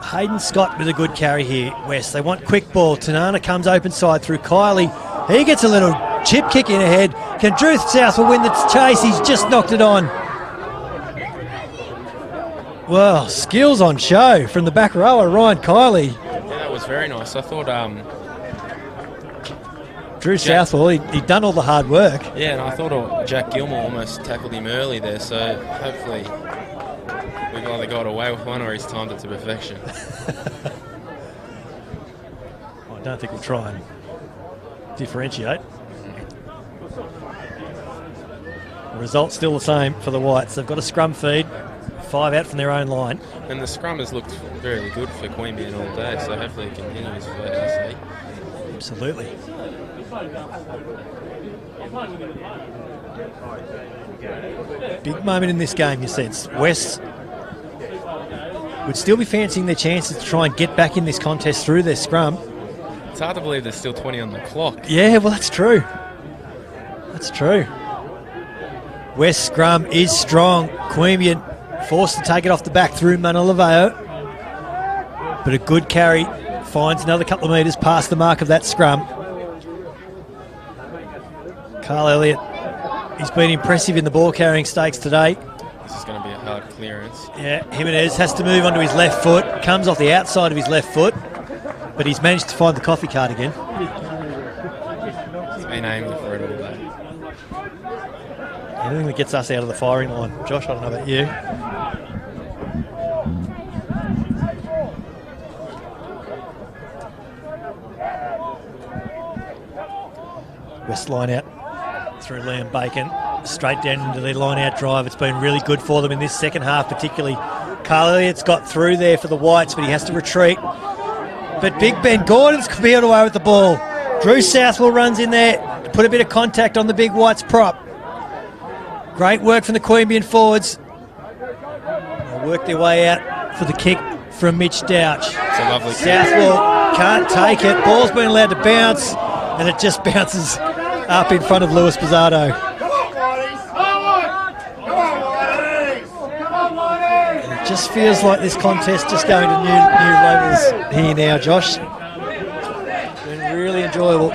Hayden Scott with a good carry here, West. They want quick ball. Tanana comes open side through Kylie. He gets a little chip kick in ahead. Can Drew Southwell win the chase? He's just knocked it on. Well, skills on show from the back rower, Ryan Kylie. Yeah, that was very nice. I thought... Drew Southwell, he'd done all the hard work. Yeah, and I thought Jack Gilmore almost tackled him early there, so hopefully we've either got away with one or he's timed it to perfection. I don't think we'll try and differentiate. The result's still the same for the Whites. They've got a scrum feed, 5 out from their own line. And the scrum has looked very good for Queanbeyan all day, so hopefully it continues for AC. Absolutely. Big moment in this game, you sense. West would still be fancying their chances to try and get back in this contest through their scrum. It's hard to believe there's still 20 on the clock. Yeah, well, that's true. That's true. West scrum is strong. Queanbeyan forced to take it off the back through Manileveo. But a good carry finds another couple of metres past the mark of that scrum. Carl Elliott, he's been impressive in the ball carrying stakes today. This is going to be a hard clearance. Yeah, Jimenez has to move onto his left foot, comes off the outside of his left foot, but he's managed to find the coffee cart again. He's been aiming for it all day. Anything that gets us out of the firing line. Josh, I don't know about you. West line out through Liam Bacon, straight down into their line out drive. It's been really good for them in this second half, particularly. Carl Elliott's got through there for the Whites, but he has to retreat. But Big Ben Gordon's cleared away with the ball. Drew Southwell runs in there to put a bit of contact on the big Whites prop. Great work from the Queanbeyan forwards. They'll work their way out for the kick from Mitch Douch. It's a lovely kick. Southwell can't take it. Ball's been allowed to bounce, and it just bounces up in front of Lewis Pizzardo. And it just feels like this contest just going to new levels here now, Josh. It's been really enjoyable.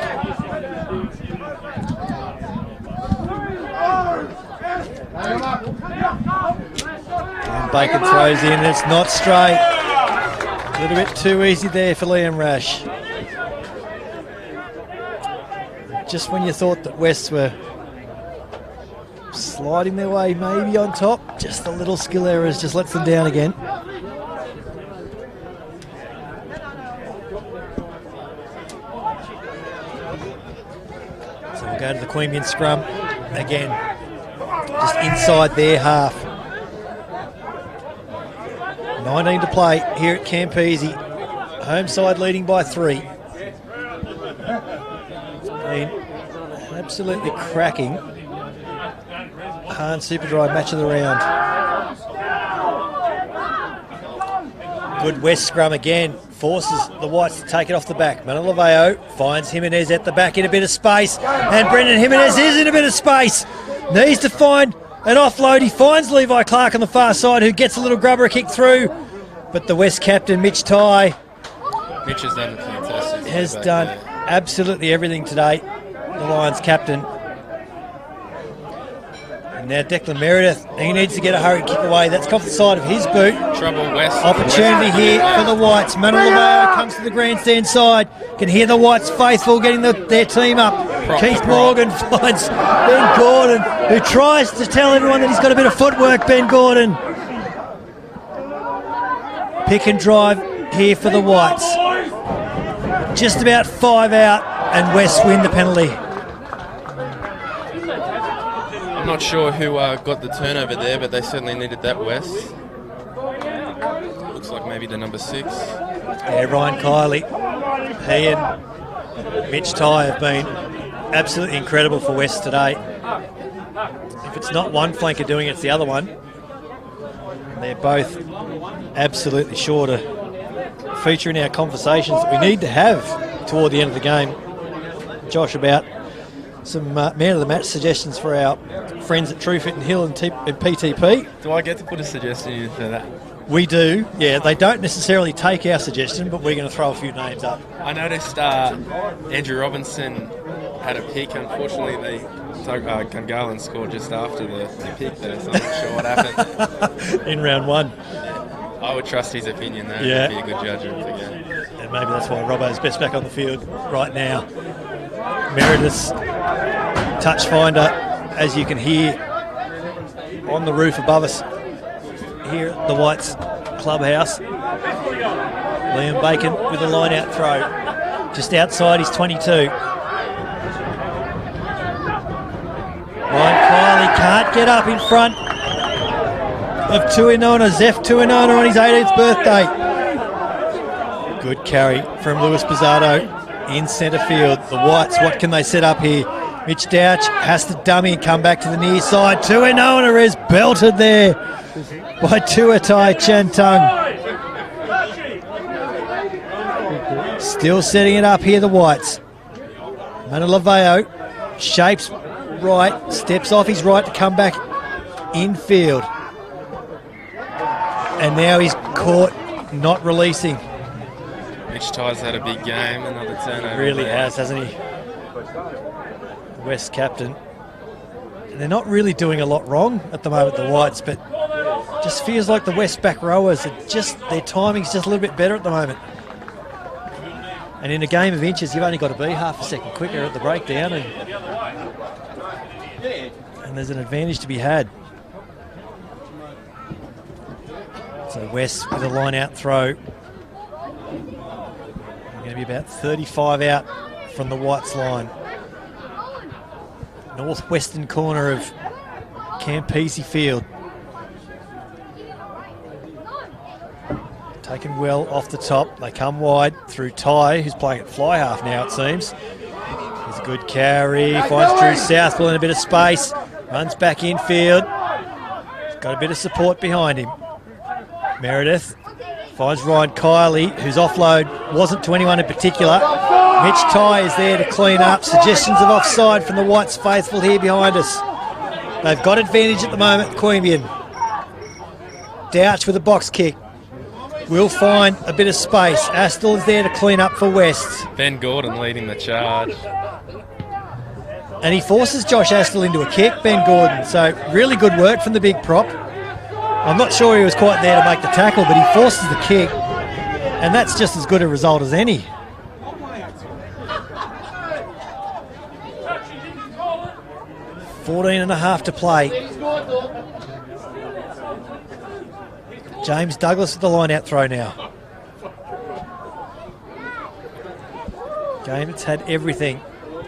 And Bacon throws in, and it's not straight. A little bit too easy there for Liam Rash. Just when you thought that West were sliding their way maybe on top, just the little skill errors just lets them down again. So we'll go to the Queanbeyan scrum again, just inside their half. 19 to play here at Campese. Home side leading by 3. Been absolutely cracking Hahn Superdry match of the round. Good West scrum again, forces the Whites to take it off the back. Manileveo finds Jimenez at the back in a bit of space, and Brendan Jimenez is in a bit of space. Needs to find an offload. He finds Levi Clark on the far side, who gets a little grubber kick through, but the West captain, Mitch Tighe, Mitch has done fantastic. has done absolutely everything today, the Lions captain. And now Declan Meredith, he needs to get a hurried kick away. That's off the side of his boot. Trouble West. Opportunity here for the Whites. Manileveo comes to the grandstand side. Can hear the Whites faithful getting their team up. Keith Morgan finds Ben Gordon, who tries to tell everyone that he's got a bit of footwork, Ben Gordon. Pick and drive here for the Whites. Just about 5 out, and West win the penalty. I'm not sure who got the turnover there, but they certainly needed that West. Looks like maybe the number 6. Yeah, Ryan Kiley. He and Mitch Tighe have been absolutely incredible for West today. If it's not one flanker doing it, it's the other one. And they're both absolutely sure to feature in our conversations that we need to have toward the end of the game. Josh, about some man of the match suggestions for our friends at True Fit and Hill and PTP. Do I get to put a suggestion into that? We do, yeah. They don't necessarily take our suggestion, but we're going to throw a few names up. I noticed Andrew Robinson had a pick. Unfortunately, Gungahlin scored just after the pick there, so I'm not sure what happened. In round 1. I would trust his opinion there. Yeah. He'd be a good judge of the game. And maybe that's why Robbo's best back on the field right now. Meredith's touch finder, as you can hear on the roof above us here at the Whites clubhouse. Liam Bacon with a line out throw just outside his 22. Ryan Kiley can't get up in front of Tuinona, Zeph Tuinona on his 18th birthday. Good carry from Lewis Pizzardo in centre field. The Whites, what can they set up here? Mitch Douch has to dummy and come back to the near side. Tuinona is belted there by Tuatai Chantang. Still setting it up here, the Whites. Manalaveo shapes right, steps off his right to come back infield. And now he's caught not releasing. Mitch Ty's had a big game, another turnover. Really has, hasn't he? West captain. They're not really doing a lot wrong at the moment, the Whites, but just feels like the West back rowers are just, their timing's just a little bit better at the moment. And in a game of inches, you've only got to be half a second quicker at the breakdown, and there's an advantage to be had. So West with a line-out throw. Going to be about 35 out from the Whites line. Northwestern corner of Campese Field. Taken well off the top. They come wide through Ty, who's playing at fly half now, it seems. There's a good carry. Finds Drew Southwell in a bit of space. Runs back infield. He's got a bit of support behind him. Meredith finds Ryan Kiley, whose offload wasn't to anyone in particular. Mitch Ty is there to clean up. Suggestions of offside from the Whites faithful here behind us. They've got advantage at the moment, Queanbeyan. Douch with a box kick. Will find a bit of space. Astle is there to clean up for West. Ben Gordon leading the charge. And he forces Josh Astle into a kick, Ben Gordon. So really good work from the big prop. I'm not sure he was quite there to make the tackle, but he forces the kick. And that's just as good a result as any. .14.5 to play. James Douglas with the line-out throw now. Game that's had everything.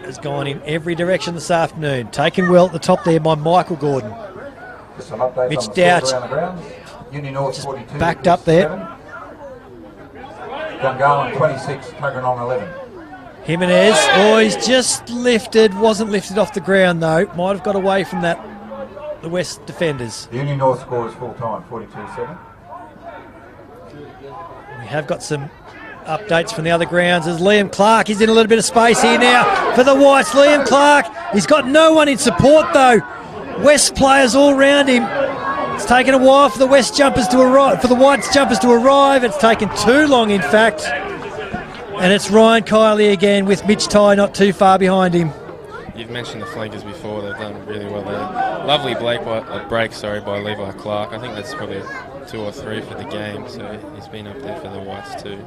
Has gone in every direction this afternoon. Taken well at the top there by Michael Gordon. Mitch Douch just backed up there. Gungahlin 26, Tuggeranong 11. Jimenez, oh, he's just lifted. Wasn't lifted off the ground though. Might have got away from that. The West defenders. The Union North scores full time, 42-7. We have got some updates from the other grounds as Liam Clark is in a little bit of space here now for the Whites. Liam Clark, he's got no one in support though. West players all around him. It's taken a while for the West jumpers to arrive, for the Whites jumpers to arrive. It's taken too long, in fact. And it's Ryan Kiley again with Mitch Ty not too far behind him. You've mentioned the flankers before. They've done really well there. Lovely break by Levi Clark. I think that's probably 2 or 3 for the game. So he's been up there for the Whites too.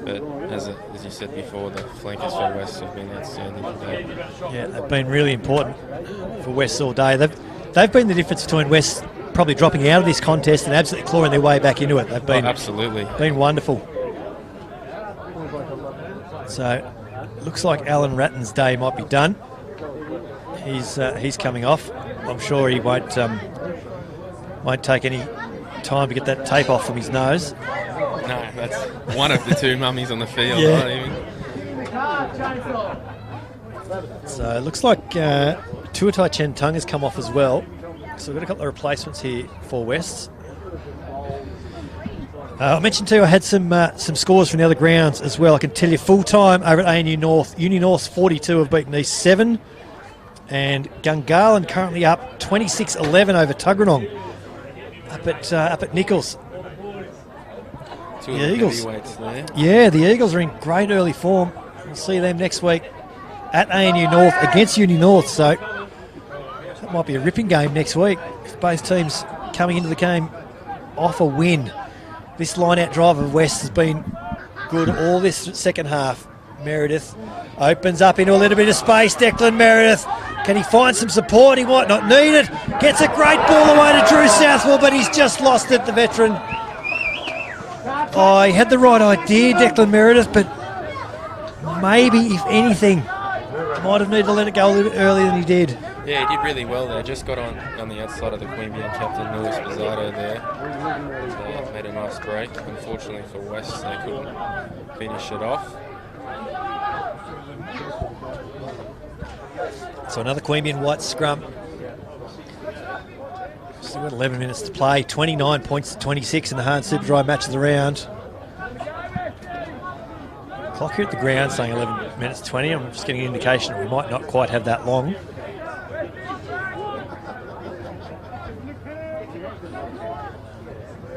But as you said before, the flankers for West have been outstanding today. Yeah, they've been really important for West all day. They've been the difference between West probably dropping out of this contest and absolutely clawing their way back into it. They've been absolutely been wonderful. So looks like Alan Ratton's day might be done. He's coming off. I'm sure he won't take any time to get that tape off from his nose. No, that's one of the 2 mummies on the field. Yeah. So it looks like Tuatai Chentang has come off as well. So we've got a couple of replacements here for West. I mentioned to you I had some scores from the other grounds as well. I can tell you full time over at ANU North. Uni North 42 have beaten East 7. And Gungahlin currently up 26-11 over Tuggeranong. Up at Nichols. The Eagles. There. Yeah, the Eagles are in great early form. We'll see them next week at ANU North against Uni North. So that might be a ripping game next week if both teams coming into the game off a win. This line-out drive of West has been good all this second half. Meredith opens up into a little bit of space. Declan Meredith, can he find some support? He might not need it. Gets a great ball away to Drew Southwell, but he's just lost it, the veteran. Oh, he had the right idea, Declan Meredith, but maybe, if anything, might have needed to let it go a little bit earlier than he did. Yeah, he did really well there. Just got on the outside of the Queanbeyan captain, Lewis Bizardo there. And, made a nice break. Unfortunately for West, they couldn't finish it off. So another Queanbeyan white scrum. Still got 11 minutes to play. 29 points to 26 in the Hard Super Dry match of the round. Clock here at the ground saying 11 minutes 20. I'm just getting an indication that we might not quite have that long.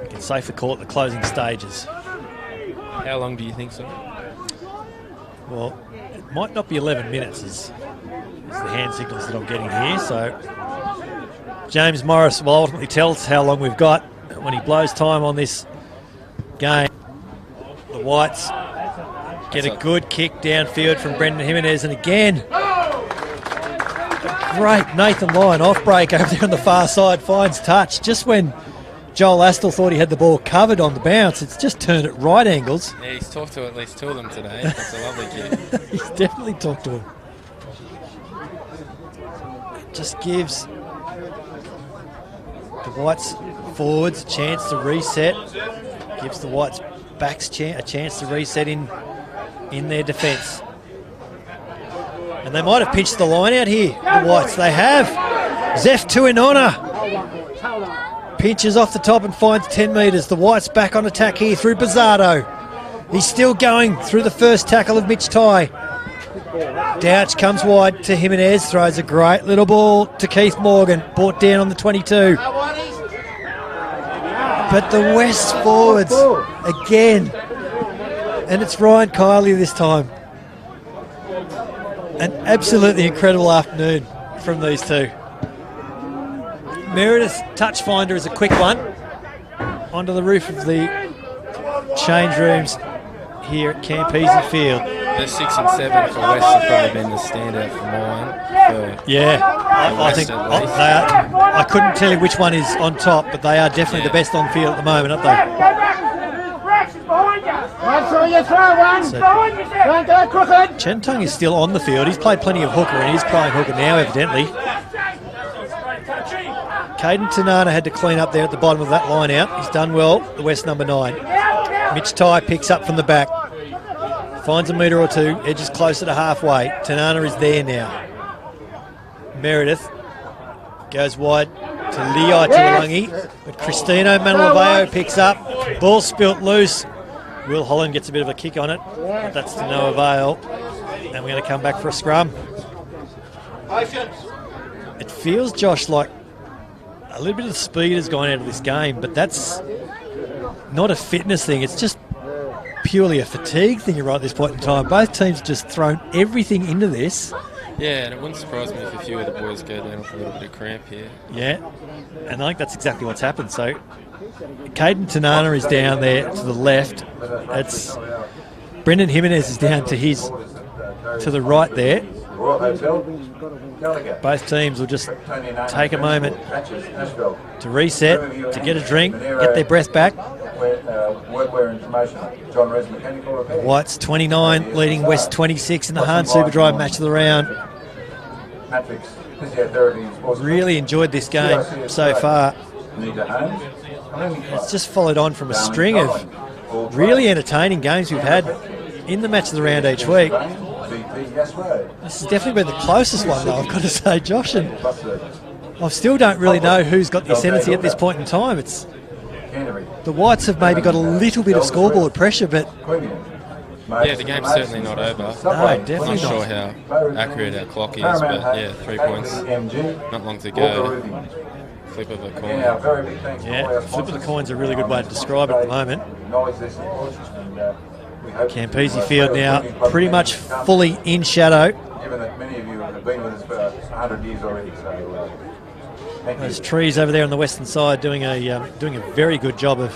We can safely call it the closing stages. How long do you think so? Well, it might not be 11 minutes is the hand signals that I'm getting here. So James Morris will ultimately tell us how long we've got when he blows time on this game. The Whites get a good kick downfield from Brendan Jimenez, and again, a great Nathan Lyon off break over there on the far side, finds touch just when Joel Astle thought he had the ball covered on the bounce. It's just turned at right angles. Yeah, he's talked to at least two of them today. That's a lovely kid. He's definitely talked to him. It just gives the Whites forwards a chance to reset. Gives the Whites backs a chance to reset in their defence. And they might have pitched the line out here, the Whites. They have. Zeph Tuinona pinches off the top and finds 10 metres. The Whites back on attack here through Bizardo. He's still going through the first tackle of Mitch Ty. Douch comes wide to Jimenez, throws a great little ball to Keith Morgan, brought down on the 22. But the West forwards again, and it's Ryan Kiley this time. An absolutely incredible afternoon from these two. Meredith's touch finder is a quick one onto the roof of the change rooms here at Queanbeyan Field. The 6 and 7 for West have probably been the standout for mine. I think I couldn't tell you which one is on top, but they are definitely the best on field at the moment, aren't they? Chentung is still on the field. He's played plenty of hooker, and he's playing hooker now, evidently. Caden Tanana had to clean up there at the bottom of that line out. He's done well, the West number 9. Mitch Ty picks up from the back. Finds a metre or two, edges closer to halfway. Tanana is there now. Meredith goes wide to Lei Tuolangi, but Cristino Manolaveo picks up. Ball spilt loose. Will Holland gets a bit of a kick on it, but that's to no avail. And we're going to come back for a scrum. It feels, Josh, like a little bit of speed has gone out of this game, but that's not a fitness thing. It's just purely a fatigue thing right at this point in time. Both teams just thrown everything into this. Yeah, and it wouldn't surprise me if a few of the boys go down with a little bit of cramp here. Yeah, and I think that's exactly what's happened. So Caden Tanana is down there to the left. It's Brendan Jimenez is down to the right there. Both teams will just take a moment to reset, to get a drink, get their breath back. Whites 29, leading West 26 in the Hard Super Drive match of the round. Really enjoyed this game so far. It's just followed on from a string of really entertaining games we've had in the match of the round each week. This has definitely been the closest one, though, I've got to say, Josh. And I still don't really know who's got the ascendancy at this point in time. It's the Whites have maybe got a little bit of scoreboard pressure, but yeah, the game's certainly not over. No, definitely not sure how accurate our clock is, but yeah, 3 points, not long to go. Flip of a coin. Yeah, flip of the coin's a really good way to describe it at the moment. Queanbeyan Field now pretty much fully in shadow. Given that many of you have been with us for 100 years already, so thank you. Those trees over there on the western side doing a very good job of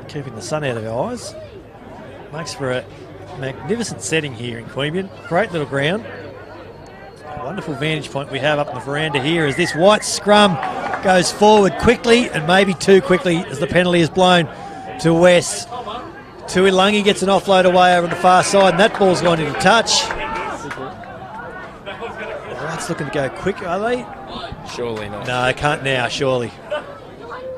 keeping the sun out of our eyes. Makes for a magnificent setting here in Queanbeyan. Great little ground. A wonderful vantage point we have up on the veranda here as this white scrum goes forward quickly, and maybe too quickly as the penalty is blown to West. Tuilangi gets an offload away over on the far side, and that ball's gone into touch. That's looking to go quick, are they? Surely not. No, they can't now, surely.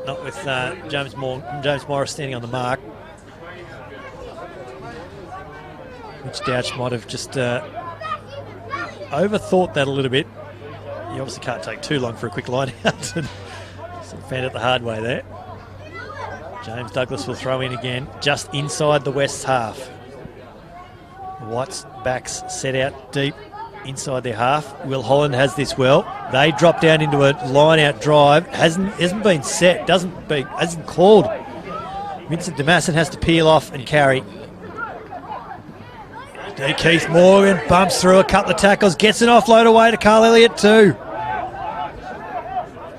Not with James Morris standing on the mark. Which Douch might have just overthought that a little bit. You obviously can't take too long for a quick line out. And found it the hard way there. James Douglas will throw in again, just inside the West's half. The Whites' backs set out deep inside their half. Will Holland has this well. They drop down into a line-out drive. Hasn't been set. Hasn't called. Vincent DeMasson has to peel off and carry. Keith Morgan bumps through a couple of tackles, gets an offload away to Carl Elliott too.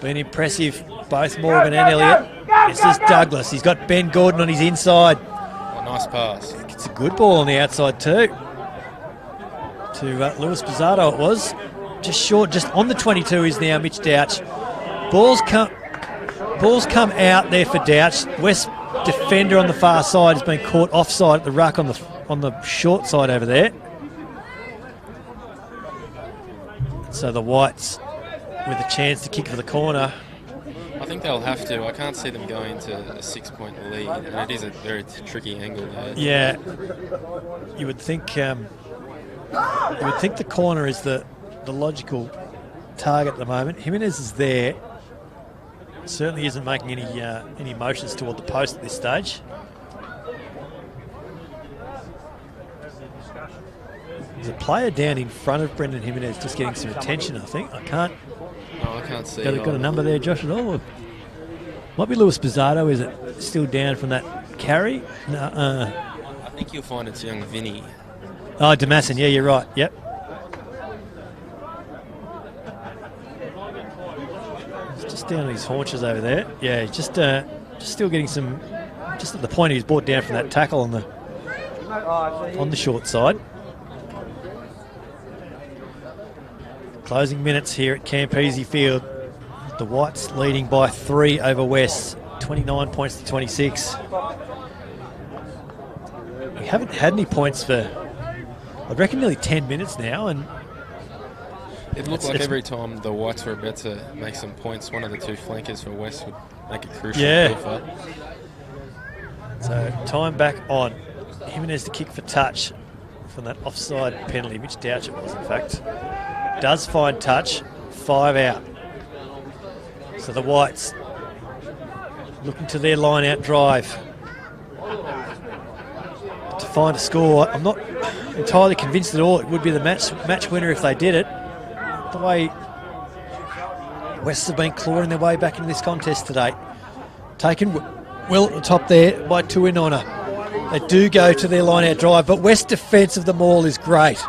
Been impressive, both Morgan and Elliott. This is Douglas. He's got Ben Gordon on his inside. Oh, nice pass. It's a good ball on the outside too. To Lewis Pizarro it was. Just short, just on the 22 is now Mitch Douch. Balls come out there for Douch. West defender on the far side has been caught offside at the ruck on the short side over there. So the Whites with a chance to kick for the corner. I think they'll have to. I can't see them going to a 6-point lead, and it is a very tricky angle there. Yeah, you would think the corner is the logical target at the moment. Jimenez is there. Certainly isn't making any motions toward the post at this stage. There's a player down in front of Brendan Jimenez just getting some attention, I think. I can't see. Got a number there, Josh, at all? Might be Lewis Pizarro. Is it still down from that carry? No. I think you'll find it's young Vinny. Oh, DeMasson. Yeah, you're right. Yep. He's just down on his haunches over there. Yeah, he's just still getting some. Just at the point he was brought down from that tackle on the short side. Closing minutes here at Queanbeyan Field. The Whites leading by 3 over West, 29 points to 26. We haven't had any points for, I reckon, nearly 10 minutes now, and it looked like every time the Whites were about to make some points, one of the two flankers for West would make it crucial. Yeah. So time back on. Jimenez to kick for touch from that offside penalty, which Douch it was, in fact. Does find touch, 5 out. So the Whites looking to their line-out drive to find a score. I'm not entirely convinced at all it would be the match winner if they did it. The way Wests have been clawing their way back into this contest today. Taken well at the top there by Tuinona. They do go to their line-out drive, but West defence of the maul is great.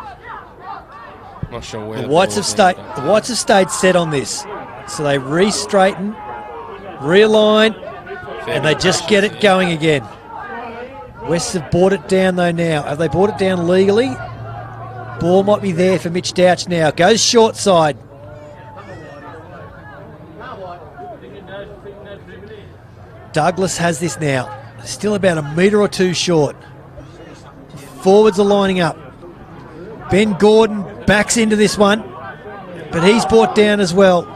Not sure where the Whites have stayed set on this. So they re-straighten, realign, and they just get it going again. Wests have brought it down though now. Have they brought it down legally? Ball might be there for Mitch Douch now. Goes short side. Douglas has this now. Still about a metre or two short. Forwards are lining up. Ben Gordon backs into this one, but he's brought down as well.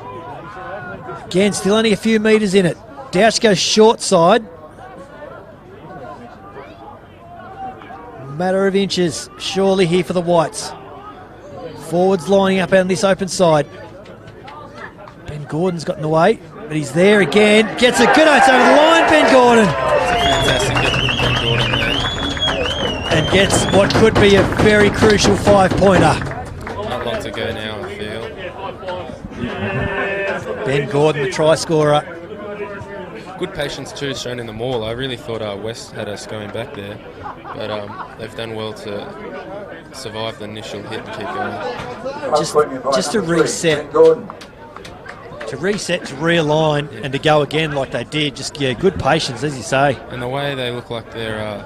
Again, still only a few metres in it. Douch goes short side. Matter of inches, surely here for the Whites. Forwards lining up on this open side. Ben Gordon's got in the way, but he's there again. Gets a good oats over the line, Ben Gordon. Fantastic get from Ben Gordon there. And gets what could be a very crucial 5-pointer. Not long to go now, I feel. Ben Gordon, the try scorer. Good patience too shown in the maul. I really thought West had us going back there, but they've done well to survive the initial hit and keep going. Just to reset. To realign, and to go again like they did. Just good patience, as you say. And the way they look like they're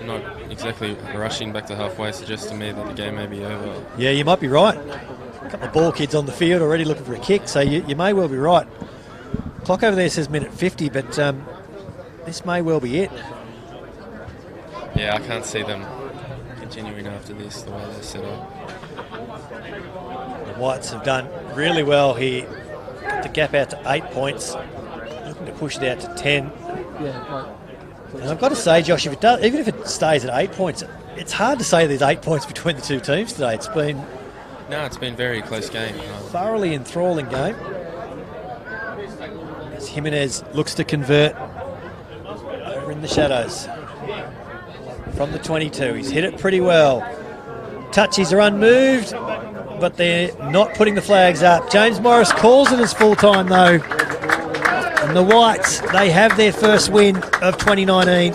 not exactly rushing back to halfway suggests to me that the game may be over. Yeah, you might be right. A couple of ball kids on the field already looking for a kick, so you may well be right. Clock over there says minute 50, but this may well be it. Yeah, I can't see them continuing after this, the way they're set up. The Whites have done really well here. Got the gap out to 8 points. Looking to push it out to 10. And I've got to say, Josh, if it does, even if it stays at 8 points, it's hard to say there's 8 points between the two teams today. It's been a very close game. Thoroughly enthralling game. As Jimenez looks to convert over in the shadows. From the 22, he's hit it pretty well. Touchies are unmoved, but they're not putting the flags up. James Morris calls it as full-time though. And the Whites, they have their first win of 2019.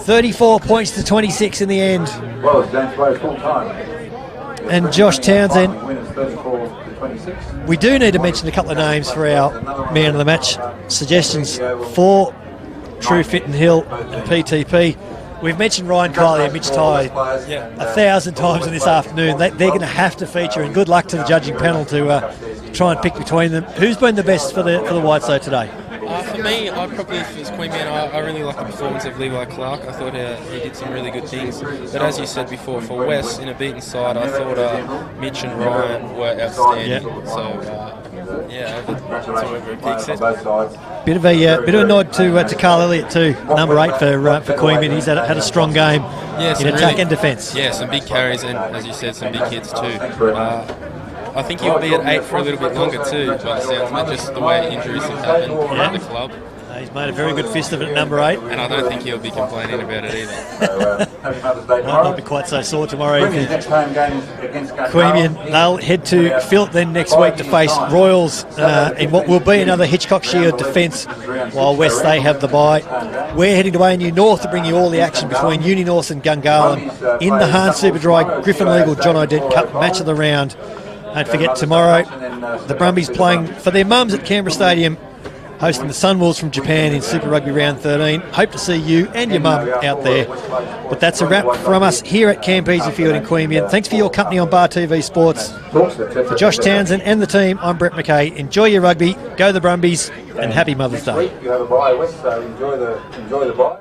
34 points to 26 in the end. Well, James Morris full-time. And Josh Townsend, we do need to mention a couple of names for our man of the match suggestions for True Fit and Hill and PTP. We've mentioned Ryan Kiley and Mitch Ty 1,000 times in this afternoon. They're going to have to feature, and good luck to the judging panel to try and pick between them. Who's been the best for the Whites though today? For me, I probably, if it was Queanbeyan, I really like the performance of Levi Clark. I thought he did some really good things. But as you said before, for West, in a beaten side, I thought Mitch and Ryan were outstanding. So, whoever picks it. Bit of a nod to Carl Elliott too, number 8 for Queanbeyan. He's had a strong game in attack and defence. Yeah, some big carries and, as you said, some big hits too. I think he'll be at 8 for a little bit longer too, by the sounds of it, just the way injuries have happened at the club. He's made a very good fist of it at number 8. And I don't think he'll be complaining about it either. Might not be quite so sore tomorrow evening. Queanbeyan, they'll head to Phillip then next week to face Royals in what will be another Hitchcock Shield defence, while West, they have the bye. We're heading to ANU North to bring you all the action between Uni North and Gungahlin in the Hahn Superdry Griffin Legal John Dent Cup match of the round. Don't forget, tomorrow, the Brumbies playing for their mums at Canberra Stadium, hosting the Sunwolves from Japan in Super Rugby Round 13. Hope to see you and your mum out there. But that's a wrap from us here at Campese Field in Queanbeyan. Thanks for your company on Bar TV Sports. For Josh Townsend and the team, I'm Brett McKay. Enjoy your rugby, go the Brumbies, and happy Mother's Day. You have a bye, West, so enjoy the bye.